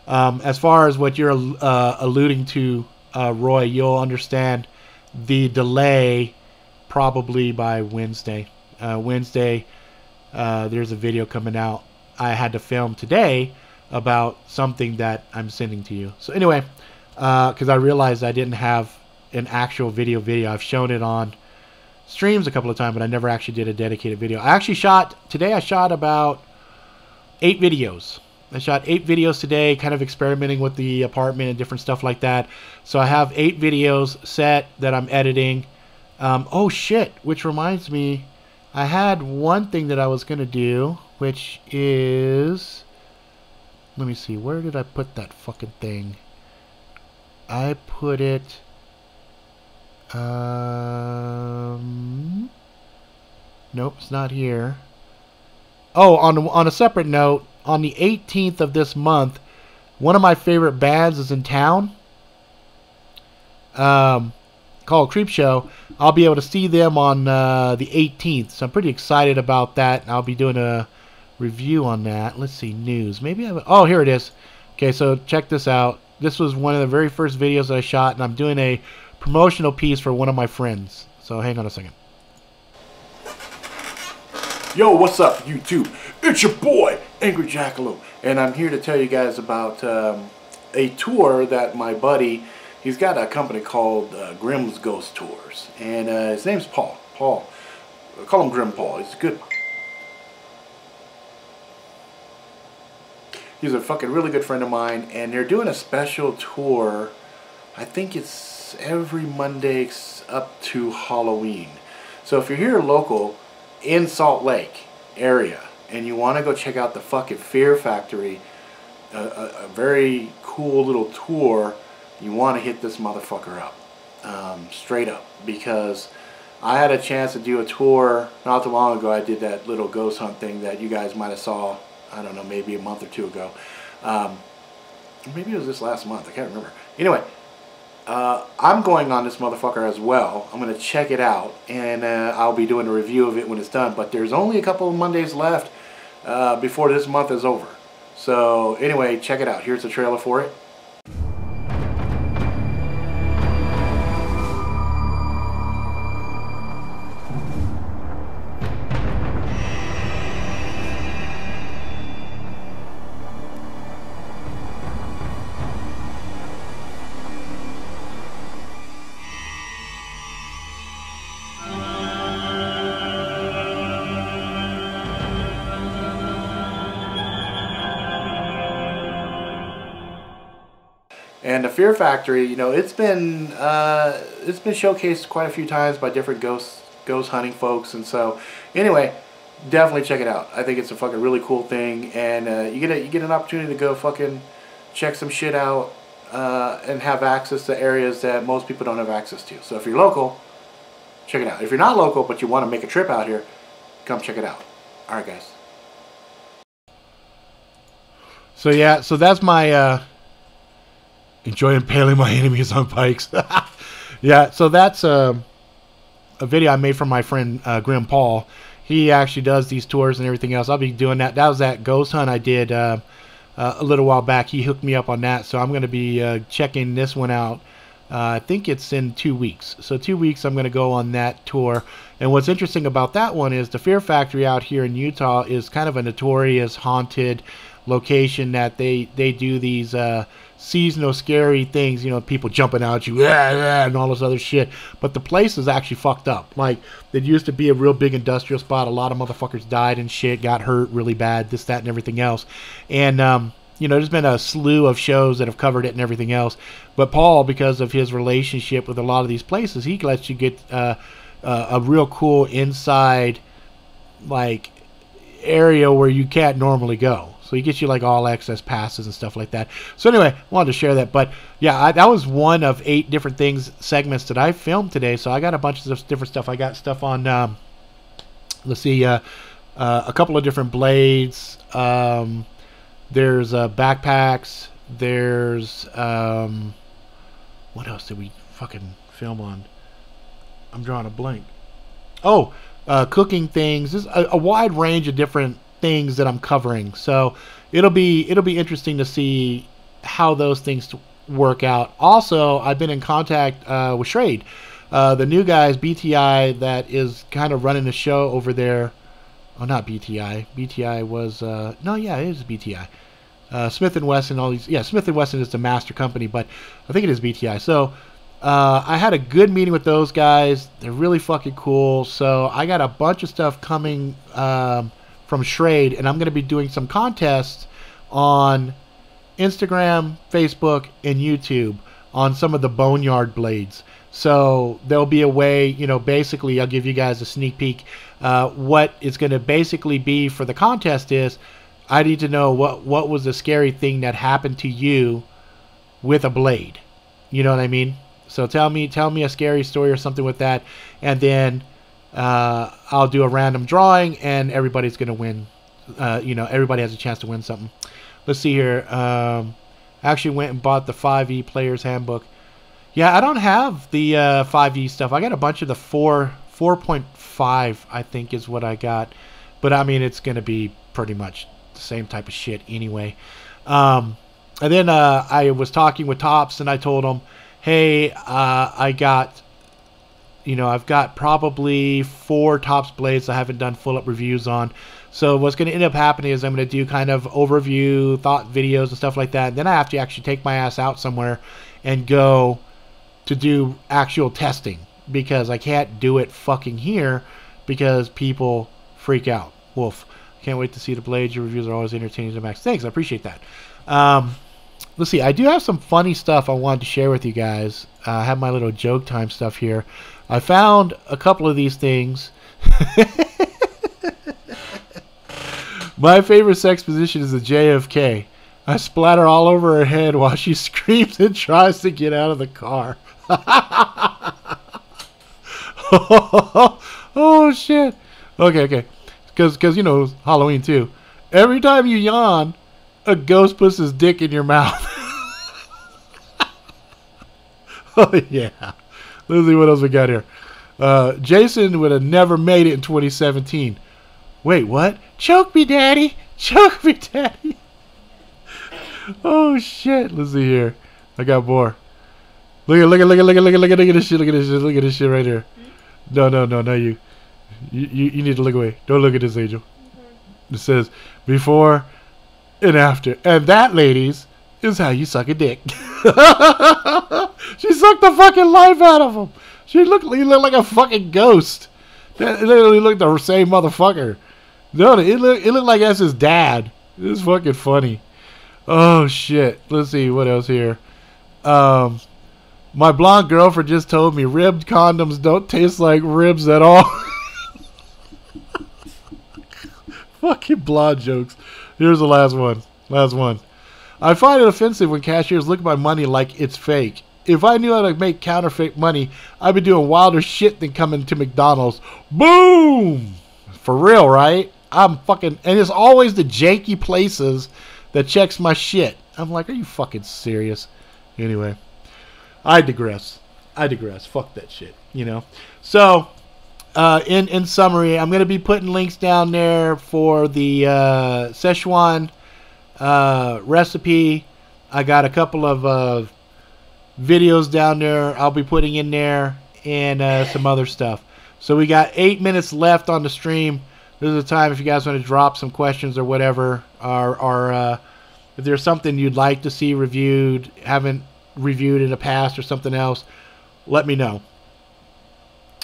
As far as what you're alluding to, Roy, you'll understand the delay probably by Wednesday. Wednesday, there's a video coming out I had to film today about something that I'm sending to you. So anyway, because I realized I didn't have an actual video. I've shown it on streams a couple of times, but I never actually did a dedicated video. Today I shot about 8 videos. I shot 8 videos today, kind of experimenting with the apartment and different stuff like that. So I have 8 videos set that I'm editing. Oh shit, which reminds me, I had one thing that I was going to do, which is, let me see, where did I put that fucking thing? I put it, nope, it's not here. Oh, on a separate note, on the 18th of this month, one of my favorite bands is in town, called Creepshow. I'll be able to see them on the 18th, so I'm pretty excited about that. And I'll be doing a review on that. Let's see, news. Maybe I have, oh, here it is. Okay, so check this out. This was one of the very first videos that I shot, and I'm doing a promotional piece for one of my friends. So hang on a second. Yo, what's up, YouTube? It's your boy, Angry Jackalope, and I'm here to tell you guys about a tour that my buddy, he's got a company called Grimm's Ghost Tours, and his name's Paul. I call him Grim Paul. He's good. He's a fucking really good friend of mine, and they're doing a special tour. I think it's every Monday up to Halloween. So if you're here local in Salt Lake area and you want to go check out the fucking Fear Factory, a very cool little tour, you want to hit this motherfucker up, straight up, because I had a chance to do a tour not too long ago. I did that little ghost hunt thing that you guys might have saw, I don't know, maybe a month or two ago. Maybe it was this last month, I can't remember. Anyway, I'm going on this motherfucker as well. I'm going to check it out, and I'll be doing a review of it when it's done. But there's only a couple of Mondays left before this month is over. So anyway, check it out. Here's the trailer for it. And the Fear Factory, you know, it's been showcased quite a few times by different ghost hunting folks, and so anyway, definitely check it out. I think it's a fucking really cool thing, and you get an opportunity to go fucking check some shit out and have access to areas that most people don't have access to. So if you're local, check it out. If you're not local but you want to make a trip out here, come check it out. All right, guys. So yeah, so that's my enjoy impaling my enemies on pikes. Yeah, so that's a video I made for my friend Grim Paul. He actually does these tours and everything else. I'll be doing that. That was that ghost hunt I did a little while back. He hooked me up on that, so I'm going to be checking this one out. I think it's in 2 weeks. So 2 weeks I'm going to go on that tour. And what's interesting about that one is the Fear Factory out here in Utah is kind of a notorious haunted location that they do these seasonal scary things, you know, people jumping out at you and all this other shit. But the place is actually fucked up. Like, it used to be a real big industrial spot. A lot of motherfuckers died and shit, got hurt really bad, this, that, and everything else. And you know, there's been a slew of shows that have covered it and everything else. But Paul, because of his relationship with a lot of these places, he lets you get a real cool inside, like, area where you can't normally go. So he gets you like all access passes and stuff like that. So anyway, I wanted to share that. But yeah, that was one of 8 different segments that I filmed today. So I got a bunch of different stuff. I got stuff on, let's see, a couple of different blades. There's backpacks. There's, what else did we fucking film on? I'm drawing a blank. Oh, cooking things. There's a wide range of different things that I'm covering, so it'll be interesting to see how those things work out. Also, I've been in contact with Shrade, the new guys, BTI, that is kind of running the show over there. Oh, not BTI. BTI was no, yeah, it is BTI. Smith and Wesson, all these. Yeah, Smith and Wesson is the master company, but I think it is BTI. So I had a good meeting with those guys. They're really fucking cool. So I got a bunch of stuff coming from Shrade, and I'm going to be doing some contests on Instagram, Facebook, and YouTube on some of the boneyard blades. So there'll be a way, you know, basically I'll give you guys a sneak peek. What it's going to basically be for the contest is I need to know what was the scary thing that happened to you with a blade. You know what I mean? So tell me a scary story or something with that, and then I'll do a random drawing, and everybody's gonna win. You know, everybody has a chance to win something. Let's see here. Actually went and bought the 5e Player's Handbook. Yeah, I don't have the 5e stuff. I got a bunch of the 4.5, I think is what I got. But I mean, it's gonna be pretty much the same type of shit anyway. And then I was talking with Tops, and I told him, hey, I've got probably 4 Tops blades I haven't done full up reviews on. So what's going to end up happening is I'm going to do kind of overview, thought videos and stuff like that. Then I have to actually take my ass out somewhere and go to do actual testing, because I can't do it fucking here because people freak out. Wolf, can't wait to see the blades. Your reviews are always entertaining to max. Thanks, I appreciate that. Let's see, I do have some funny stuff I wanted to share with you guys. I have my little joke time stuff here. I found a couple of these things. My favorite sex position is the JFK. I splatter all over her head while she screams and tries to get out of the car. Oh, shit. Okay. Because, you know, Halloween, too. Every time you yawn, a ghost puts his dick in your mouth. Oh, yeah. Let's see what else we got here. Jason would have never made it in 2017. Wait, what? Choke me, daddy. Choke me, daddy. Oh, shit. Let's see here. I got more. Look at this shit. Look at this shit right here. No, you. You need to look away. Don't look at this, Angel. It says, before and after. And that, ladies, is how you suck a dick. She sucked the fucking life out of him. He looked like a fucking ghost. It literally looked the same motherfucker. No, it looked like that's his dad. It's fucking funny. Oh shit. Let's see what else here. My blonde girlfriend just told me ribbed condoms don't taste like ribs at all. Fucking blonde jokes. Here's the last one. I find it offensive when cashiers look at my money like it's fake. If I knew how to make counterfeit money, I'd be doing wilder shit than coming to McDonald's. Boom! For real, right? And it's always the janky places that checks my shit. I'm like, are you fucking serious? Anyway, I digress. Fuck that shit, you know? So, in summary, I'm going to be putting links down there for the Szechuan recipe. I got a couple of videos down there I'll be putting in there, and some other stuff. So we got 8 minutes left on the stream. This is the time if you guys want to drop some questions or whatever, or if there's something you'd like to see reviewed, haven't reviewed in the past or something else, let me know.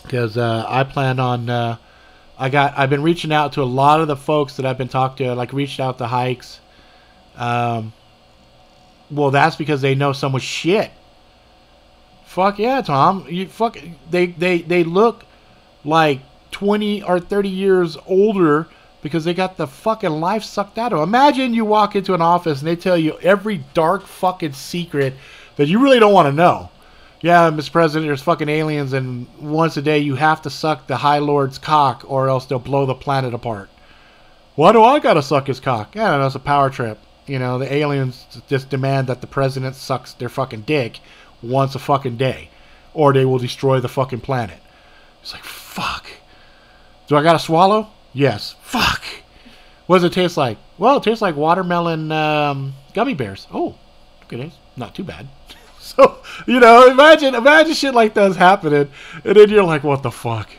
Because I plan on I've been reaching out to a lot of the folks that I've been talking to, like reached out to Hikes. Well, that's because they know so much shit. Fuck yeah, Tom. They look like 20 or 30 years older because they got the fucking life sucked out of them. Imagine you walk into an office and they tell you every dark fucking secret that you really don't want to know. Yeah, Mr. President, there's fucking aliens, and once a day you have to suck the High Lord's cock or else they'll blow the planet apart. Why do I gotta suck his cock? Yeah, that's a power trip. You know, the aliens just demand that the president sucks their fucking dick once a fucking day, or they will destroy the fucking planet. It's like, fuck. Do I gotta swallow? Yes. Fuck. What does it taste like? Well, it tastes like watermelon gummy bears. Oh, okay, not too bad. So, you know, imagine shit like that's happening, and then you're like, what the fuck?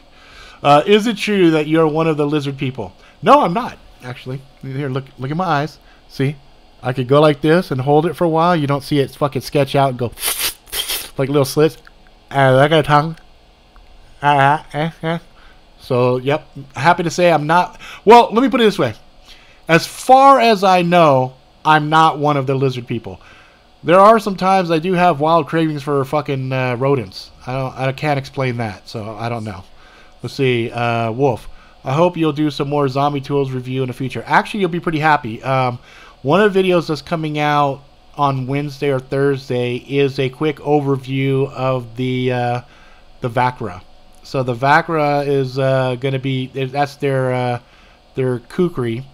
Is it true that you're one of the lizard people? No, I'm not, actually. Here, look at my eyes. See? I could go like this and hold it for a while. You don't see it fucking sketch out and go like little slits. I got a tongue. So, yep. Happy to say I'm not. Well, let me put it this way. As far as I know, I'm not one of the lizard people. There are some times I do have wild cravings for fucking rodents. I can't explain that, so I don't know. Let's see. Wolf, I hope you'll do some more Zombie Tools review in the future. Actually, you'll be pretty happy. One of the videos that's coming out on Wednesday or Thursday is a quick overview of the Vacra. So the Vacra is going to be, that's their kukri.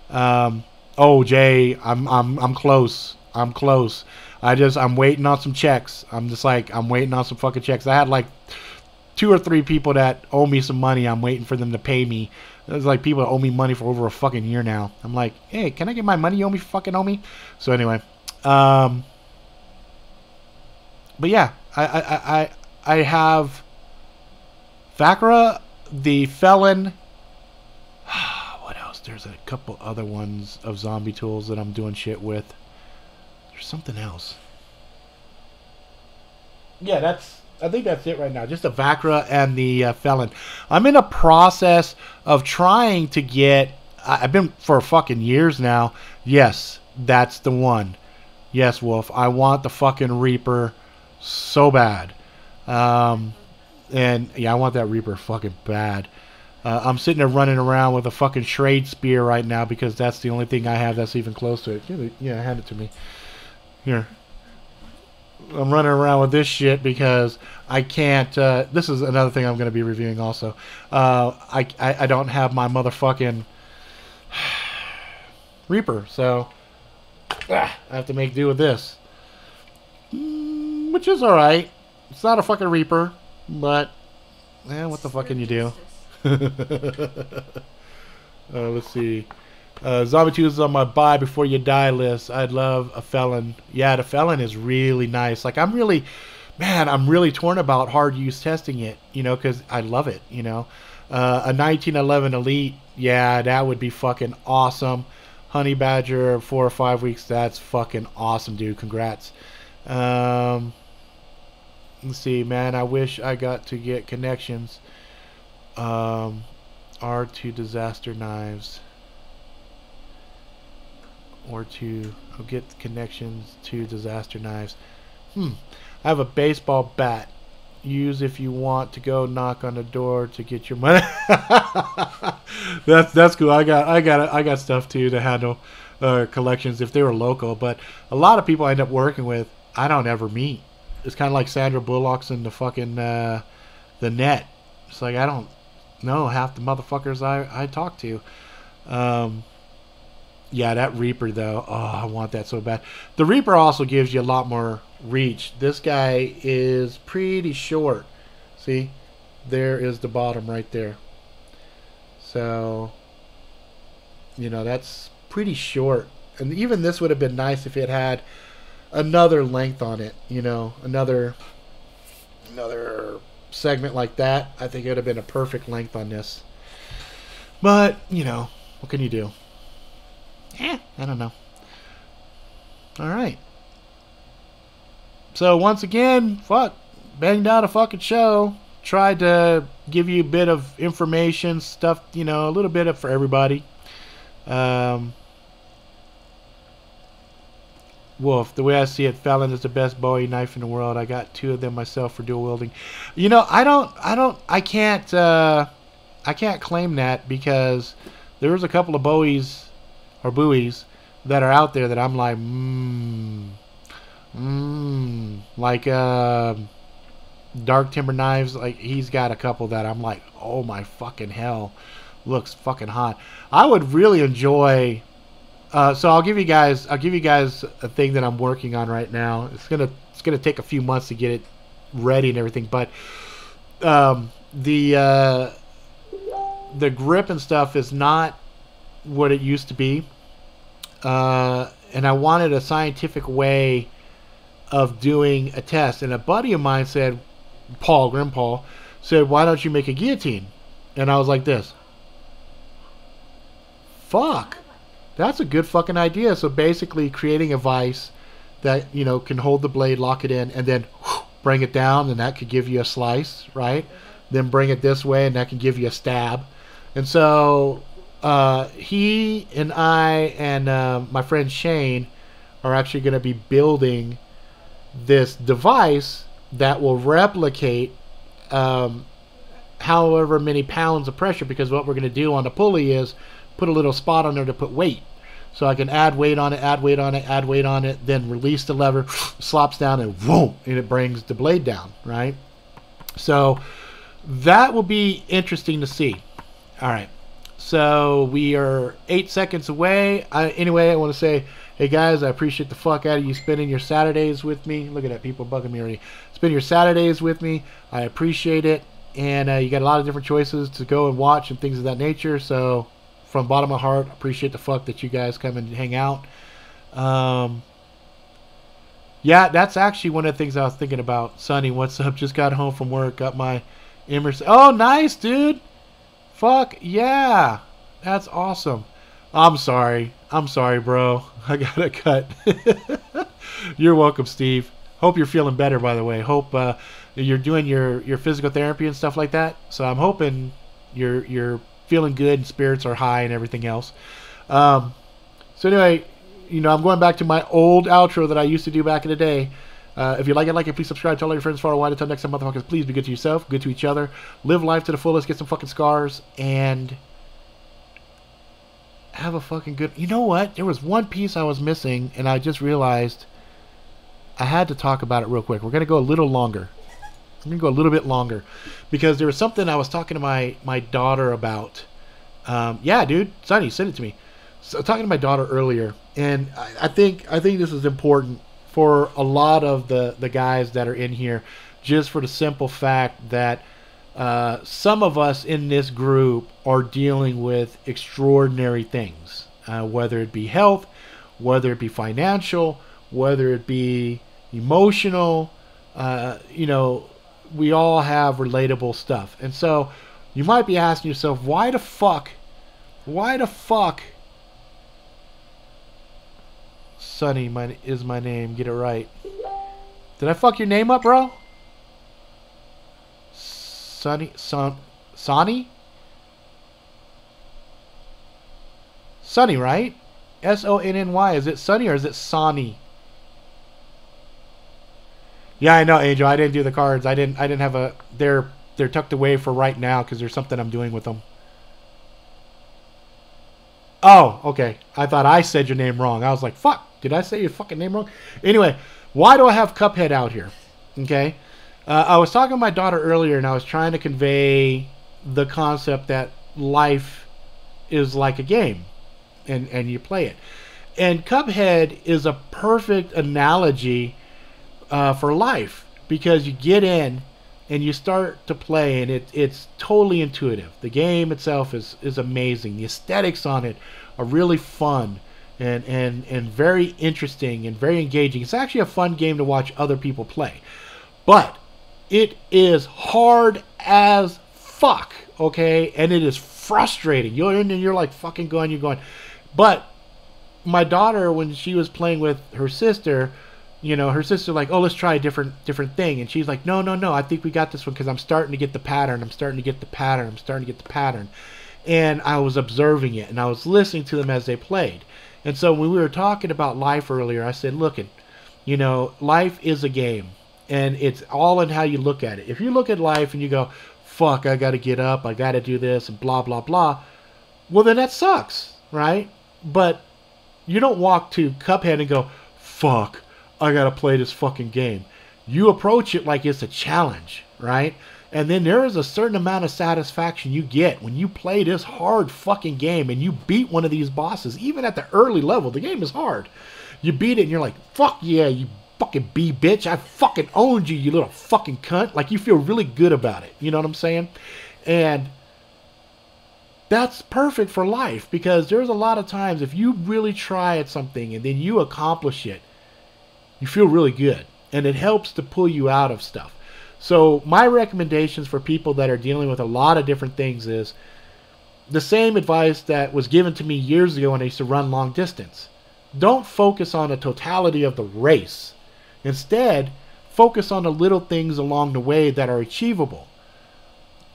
Oh, Jay, I'm close. I'm close. I'm waiting on some checks. I'm waiting on some fucking checks. I had like 2 or 3 people that owe me some money. I'm waiting for them to pay me. There's like people that owe me money for over a fucking year now. I'm like, hey, can I get my money you owe me? So anyway, but yeah, I have Vacra, the Felon. What else? There's a couple other ones of Zombie Tools that I'm doing shit with. There's something else. Yeah, I think that's it right now. Just the Vacra and the Felon. I'm in a process of trying to get... I've been for fucking years now. Yes, that's the one. Yes, Wolf. I want the fucking Reaper so bad. And yeah, I want that Reaper fucking bad. I'm sitting there running around with a fucking Schrade Spear right now because that's the only thing I have that's even close to it. Yeah, hand it to me. Here. I'm running around with this shit because I can't... this is another thing I'm going to be reviewing also. I don't have my motherfucking Reaper, so I have to make do with this. Which is alright. It's not a fucking Reaper, but what the fuck can you do? Let's see. Zombie 2 is on my buy before you die list. I'd love a Felon. Yeah, the Felon is really nice. Like, I'm really torn about hard use testing it, you know, because I love it, you know. A 1911 Elite, yeah, that would be fucking awesome. Honey Badger, 4 or 5 weeks, that's fucking awesome, dude. Congrats. Let's see, man, I wish I got to get connections. R2 disaster knives. Or to get connections to disaster knives. I have a baseball bat. Use if you want to go knock on the door to get your money. That's cool. I got stuff too to handle collections if they were local. But a lot of people I end up working with I don't ever meet. It's kind of like Sandra Bullock's in the fucking the net. It's like I don't know half the motherfuckers I talk to. Yeah, that Reaper though. Oh, I want that so bad. The Reaper also gives you a lot more reach. This guy is pretty short. See? There is the bottom right there. So, you know, that's pretty short. And even this would have been nice if it had another length on it. You know, another segment like that. I think it would have been a perfect length on this. But, you know, what can you do? I don't know. Alright. So once again, banged out a fucking show. Tried to give you a bit of information, stuff, you know, a little bit of for everybody. Wolf, the way I see it, Felon is the best Bowie knife in the world. I got 2 of them myself for dual wielding. You know, I can't claim that because there was a couple of Bowies or buoys that are out there that I'm like, like Dark Timber Knives. Like he's got a couple that I'm like, oh my fucking hell, looks fucking hot. I would really enjoy. So I'll give you guys a thing that I'm working on right now. It's gonna take a few months to get it ready and everything, but the grip and stuff is not what it used to be, and I wanted a scientific way of doing a test. And a buddy of mine said, Grim Paul said, why don't you make a guillotine? And I was like this, fuck, that's a good fucking idea. So basically creating a vise that, you know, can hold the blade, lock it in, and then bring it down, and that could give you a slice, right? Then bring it this way, and that can give you a stab. And so he and I and my friend Shane are actually going to be building this device that will replicate however many pounds of pressure, because what we're going to do on the pulley is put a little spot on there to put weight. So I can add weight on it, add weight on it, add weight on it, then release the lever, slops down, and whoom, and it brings the blade down, right? So that will be interesting to see. All right. So we are 8 seconds away. Anyway, I want to say, hey guys, I appreciate the fuck out of you spending your Saturdays with me. Look at that, people bugging me already. Spend your Saturdays with me. I appreciate it. And you got a lot of different choices to go and watch and things of that nature. So from the bottom of my heart, appreciate the fuck that you guys come and hang out. Yeah, that's actually one of the things I was thinking about. Sonny, what's up? Just got home from work. Got my Emerson. Oh, nice, dude. Fuck, yeah. That's awesome. I'm sorry. I'm sorry, bro. I got to cut. You're welcome, Steve. Hope you're feeling better, by the way. Hope you're doing your physical therapy and stuff like that. So I'm hoping you're feeling good and spirits are high and everything else. So anyway, I'm going back to my old outro that I used to do back in the day. If you like it, please subscribe, tell all your friends far and wide. Until next time, motherfuckers, please be good to yourself, good to each other, live life to the fullest, get some fucking scars, and have a fucking good... You know what? There was one piece I was missing, and I just realized I had to talk about it real quick. We're going to go a little longer. I'm going to go a little bit longer, because there was something I was talking to my daughter about. Yeah, dude, Sonny, send it to me. So, talking to my daughter earlier, and I think this is important for a lot of the guys that are in here, just for the simple fact that some of us in this group are dealing with extraordinary things, whether it be health, whether it be financial, whether it be emotional. We all have relatable stuff. And so you might be asking yourself, why the fuck Sonny is my name. Get it right. Did I fuck your name up, bro? Sonny? Sonny, right? S-O-N-N-Y. Is it Sonny or is it Sonny? Yeah, I know, Angel. I didn't do the cards. I didn't have a... They're tucked away for right now because there's something I'm doing with them. Oh, okay. I thought I said your name wrong. I was like, fuck. Did I say your fucking name wrong? Anyway, why do I have Cuphead out here? Okay. I was talking to my daughter earlier, and I was trying to convey the concept that life is like a game, and you play it. And Cuphead is a perfect analogy for life, because you get in and you start to play, and it's totally intuitive. The game itself is amazing. The aesthetics on it are really fun and very interesting and very engaging. It's actually a fun game to watch other people play. But it is hard as fuck, okay? And it is frustrating. You're in and you're like fucking going, you're going. But my daughter, when she was playing with her sister, her sister like, oh, let's try a different thing. And she's like, no, I think we got this one because I'm starting to get the pattern. I'm starting to get the pattern. And I was observing it, and I was listening to them as they played. And so when we were talking about life earlier, I said, look, life is a game, and it's all in how you look at it. If you look at life and you go, fuck, I got to get up, I got to do this, and blah, blah, blah, well, then that sucks, right? But you don't walk to Cuphead and go, fuck, I got to play this fucking game. You approach it like it's a challenge, right? And then there is a certain amount of satisfaction you get when you play this hard fucking game and you beat one of these bosses. Even at the early level, the game is hard. You beat it and you're like, fuck yeah, you fucking B bitch. I fucking owned you, you little fucking cunt. Like, you feel really good about it. You know what I'm saying? And that's perfect for life, because there's a lot of times if you really try at something and then you accomplish it, you feel really good. And it helps to pull you out of stuff. So my recommendations for people that are dealing with a lot of different things is the same advice that was given to me years ago when I used to run long distance. Don't focus on the totality of the race. Instead, focus on the little things along the way that are achievable.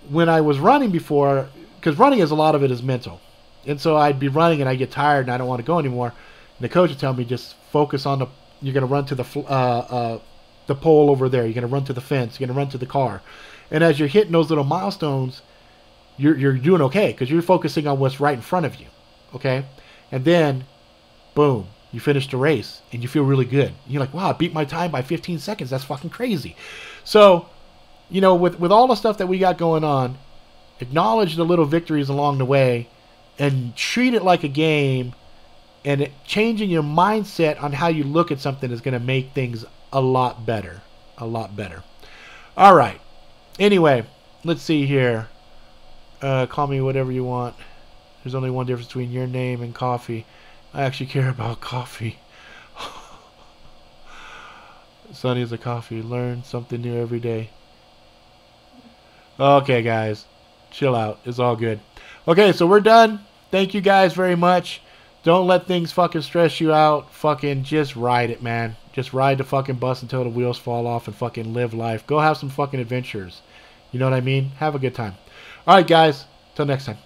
When I was running before, because running is a lot of it is mental. And so I'd be running and I get tired and I don't want to go anymore. And the coach would tell me, just focus on you're going to run to the pole over there. You're going to run to the fence. You're going to run to the car. And as you're hitting those little milestones, you're doing okay because you're focusing on what's right in front of you. Okay? And then, boom, you finish the race and you feel really good. You're like, wow, I beat my time by 15 seconds. That's fucking crazy. So, you know, with all the stuff that we got going on, acknowledge the little victories along the way and treat it like a game. And changing your mindset on how you look at something is going to make things a lot better. A lot better. All right. Anyway, let's see here. Call me whatever you want. There's only one difference between your name and coffee. I actually care about coffee. Sunny is a coffee. Learn something new every day. Okay, guys. Chill out. It's all good. Okay, so we're done. Thank you guys very much. Don't let things fucking stress you out. Fucking just ride it, man. Just ride the fucking bus until the wheels fall off and fucking live life. Go have some fucking adventures. You know what I mean? Have a good time. Alright, guys. Till next time.